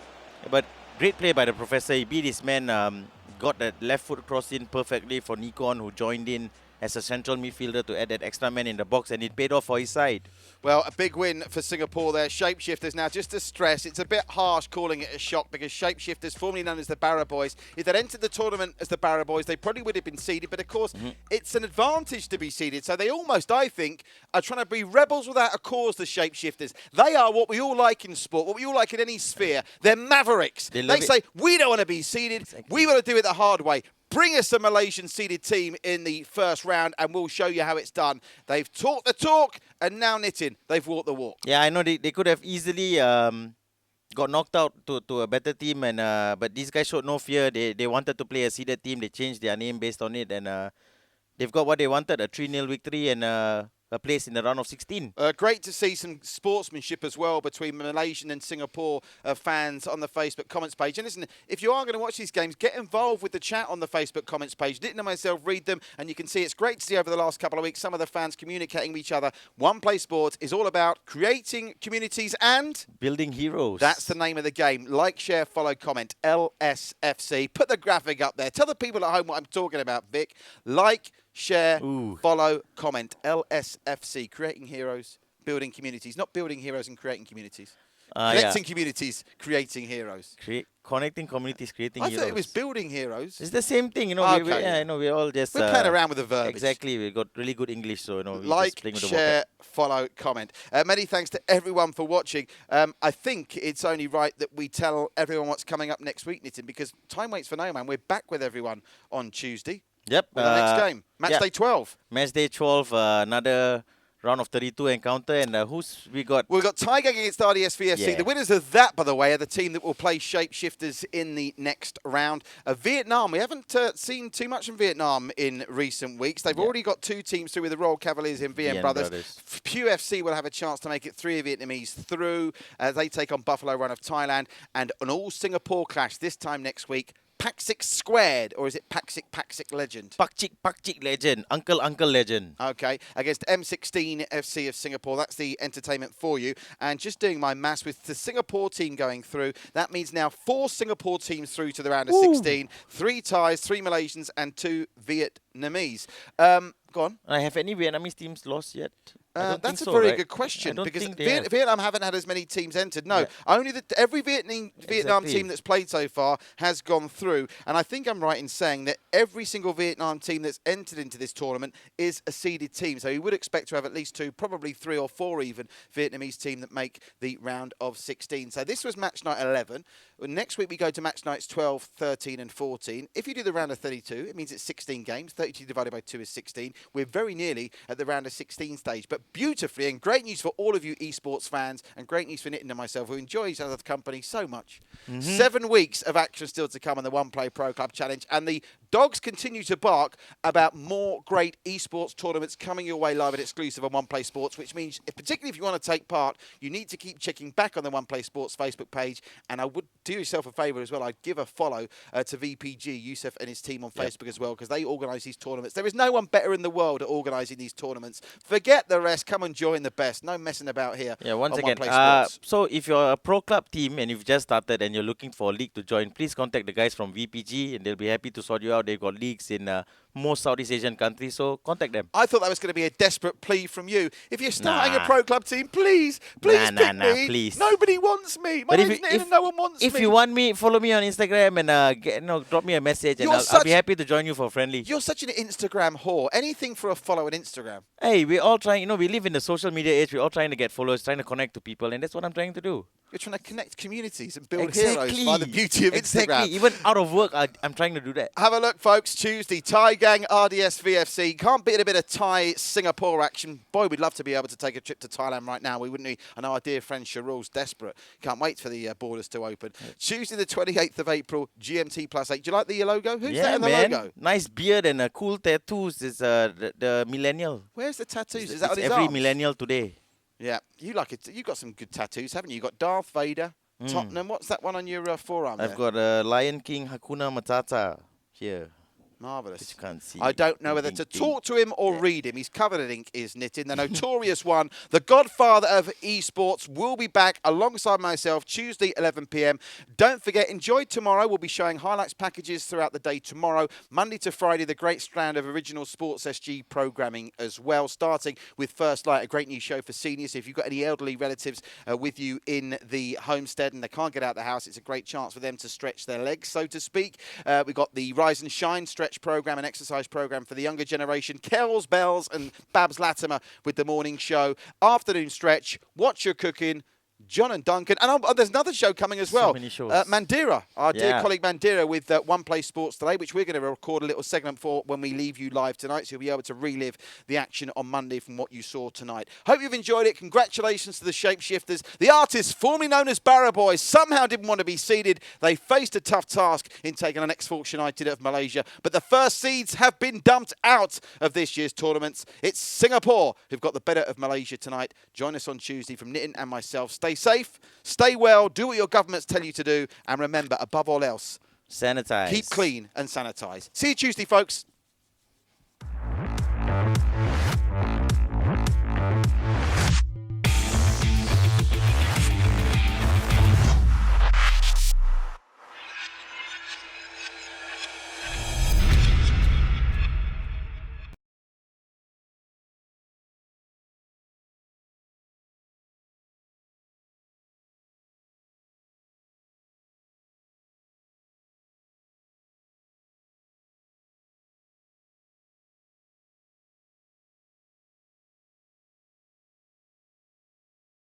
But great play by the professor. He beat his man, got that left foot cross in perfectly for Nikon, who joined in as a central midfielder to add that extra man in the box, and it paid off for his side. Well, a big win for Singapore there. Shapeshifters, now just to stress, it's a bit harsh calling it a shock because Shapeshifters, formerly known as the Barra Boys, if they'd entered the tournament as the Barra Boys, they probably would have been seeded, but of course, it's an advantage to be seeded. So they almost, I think, are trying to be rebels without a cause, the Shapeshifters. They are what we all like in sport, what we all like in any sphere. They're mavericks. They say, we don't want to be seeded, we want to do it the hard way. Bring us a Malaysian seeded team in the first round and we'll show you how it's done. They've talked the talk and now knitting, they've walked the walk. Yeah, I know they could have easily got knocked out to a better team, and but these guys showed no fear. They wanted to play a seeded team. They changed their name based on it, and they've got what they wanted, a 3-0 victory and a place in the round of 16. Great to see some sportsmanship as well between Malaysian and Singapore fans on the Facebook comments page. And listen, if you are going to watch these games, get involved with the chat on the Facebook comments page. Didn't myself read them, and you can see it's great to see over the last couple of weeks some of the fans communicating with each other. One Play Sports is all about creating communities and building heroes. That's the name of the game. Like, share, follow, comment, LSFC. Put the graphic up there. Tell the people at home what I'm talking about, Vic. Like, share, Ooh. follow, comment. LSFC, creating heroes, building communities. Not building heroes and creating communities. Yeah. Connecting communities, creating heroes. Connecting communities, creating I heroes. thought it was building heroes. It's the same thing, you know. Okay. We're all just We're playing around with the verbiage. Exactly, we got really good English, so we're just Like, playing with the share, vocab. follow, comment. Many thanks to everyone for watching. I think it's only right that we tell everyone what's coming up next week, Nitin, because time waits for no man. We're back with everyone on Tuesday. Yep. With our next game, match day 12. Match day 12, another round of 32 encounter, and who's we got? We've got Tiger against RDSVFC. Yeah. The winners of that, by the way, are the team that will play Shapeshifters in the next round. Vietnam, we haven't seen too much from Vietnam in recent weeks. They've already got 2 teams through with the Royal Cavaliers and VM Brothers. Pew FC will have a chance to make it 3 Vietnamese through. They take on Buffalo Run of Thailand. And an all-Singapore clash this time next week. Paxic Squared, or is it Paxic Legend? Paxic Legend, Uncle Legend. Okay, against M16 FC of Singapore. That's the entertainment for you. And just doing my maths, with the Singapore team going through, that means now 4 Singapore teams through to the round of 16, 3 Thais, 3 Malaysians, and 2 Vietnamese. Go on. Have any Vietnamese teams lost yet? That's a so, very right? good question, because think they Vietnam haven't had as many teams entered. No, Yeah. only every Vietnam Exactly. team that's played so far has gone through. And I think I'm right in saying that every single Vietnam team that's entered into this tournament is a seeded team. So you would expect to have at least 2, probably 3 or 4 even, Vietnamese team that make the round of 16. So this was match night 11. Next week we go to match nights 12, 13 and 14. If you do the round of 32, it means it's 16 games. 32 divided by 2 is 16. We're very nearly at the round of 16 stage. But beautifully, and great news for all of you esports fans, and great news for Nitin and myself, who enjoy each other's company so much. 7 weeks of action still to come on the One Play Pro Club Challenge. And the dogs continue to bark about more great esports tournaments coming your way live and exclusive on One Play Sports, which means, particularly if you want to take part, you need to keep checking back on the One Play Sports Facebook page. And I would do yourself a favour as well. I'd give a follow to VPG, Yusuf and his team on Facebook as well, because they organise these tournaments. There is no one better in the world at organising these tournaments. Forget the rest. Come and join the best. No messing about here. Yeah, once on again, One Play Sports. so if you're a pro club team and you've just started and you're looking for a league to join, please contact the guys from VPG and they'll be happy to sort you out. They've got leagues in most Southeast Asian countries, so contact them. I thought that was going to be a desperate plea from you. If you're starting a pro club team, please pick me. Please. Nobody wants me. My name's Nitin and no one wants me. If you want me, follow me on Instagram and drop me a message, and I'll be happy to join you for friendly. You're such an Instagram whore. Anything for a follow on Instagram. Hey, we're all trying, we live in the social media age. We're all trying to get followers, trying to connect to people, and that's what I'm trying to do. You're trying to connect communities and build heroes by the beauty of Instagram. Even out of work, I'm trying to do that. Have a look, folks. Tuesday, Thai Gang, RDS VFC. Can't beat a bit of Thai Singapore action. Boy, we'd love to be able to take a trip to Thailand right now. We wouldn't we? I know our dear friend Sharul's desperate. Can't wait for the borders to open. Tuesday, the 28th of April, GMT +8. Do you like the logo? Who's that in the logo? Nice beard and cool tattoos. It's the millennial. Where's the tattoos? Is that on his every arms? millennial today. Yeah, you like it. You've got some good tattoos, haven't you? You've got Darth Vader, Tottenham. What's that one on your forearm I've there? got Lion King Hakuna Matata here. Marvellous. Which you can't see. I don't know whether to talk to him or read him. He's covered in ink, is Nitin. The notorious one, the godfather of esports, will be back alongside myself Tuesday, 11 p.m. Don't forget, enjoy tomorrow. We'll be showing highlights packages throughout the day tomorrow. Monday to Friday, the great strand of original Sports SG programming as well, starting with First Light, a great new show for seniors. If you've got any elderly relatives with you in the homestead and they can't get out of the house, it's a great chance for them to stretch their legs, so to speak. We've got the Rise and Shine stretch program and exercise program for the younger generation. Kells, Bells and Babs Latimer with the morning show. Afternoon stretch, Watch Your Cooking, John and Duncan. And there's another show coming as well. So many shows. Mandira, our dear colleague Mandira with One Play Sports today, which we're going to record a little segment for when we leave you live tonight. So you'll be able to relive the action on Monday from what you saw tonight. Hope you've enjoyed it. Congratulations to the Shapeshifters. The artists, formerly known as Barra Boys, somehow didn't want to be seeded. They faced a tough task in taking on XForce United of Malaysia. But the first seeds have been dumped out of this year's tournaments. It's Singapore who've got the better of Malaysia tonight. Join us on Tuesday from Nitin and myself. Stay safe, stay well, do what your governments tell you to do, and remember, above all else, sanitize. keep clean and sanitize. See you Tuesday, folks.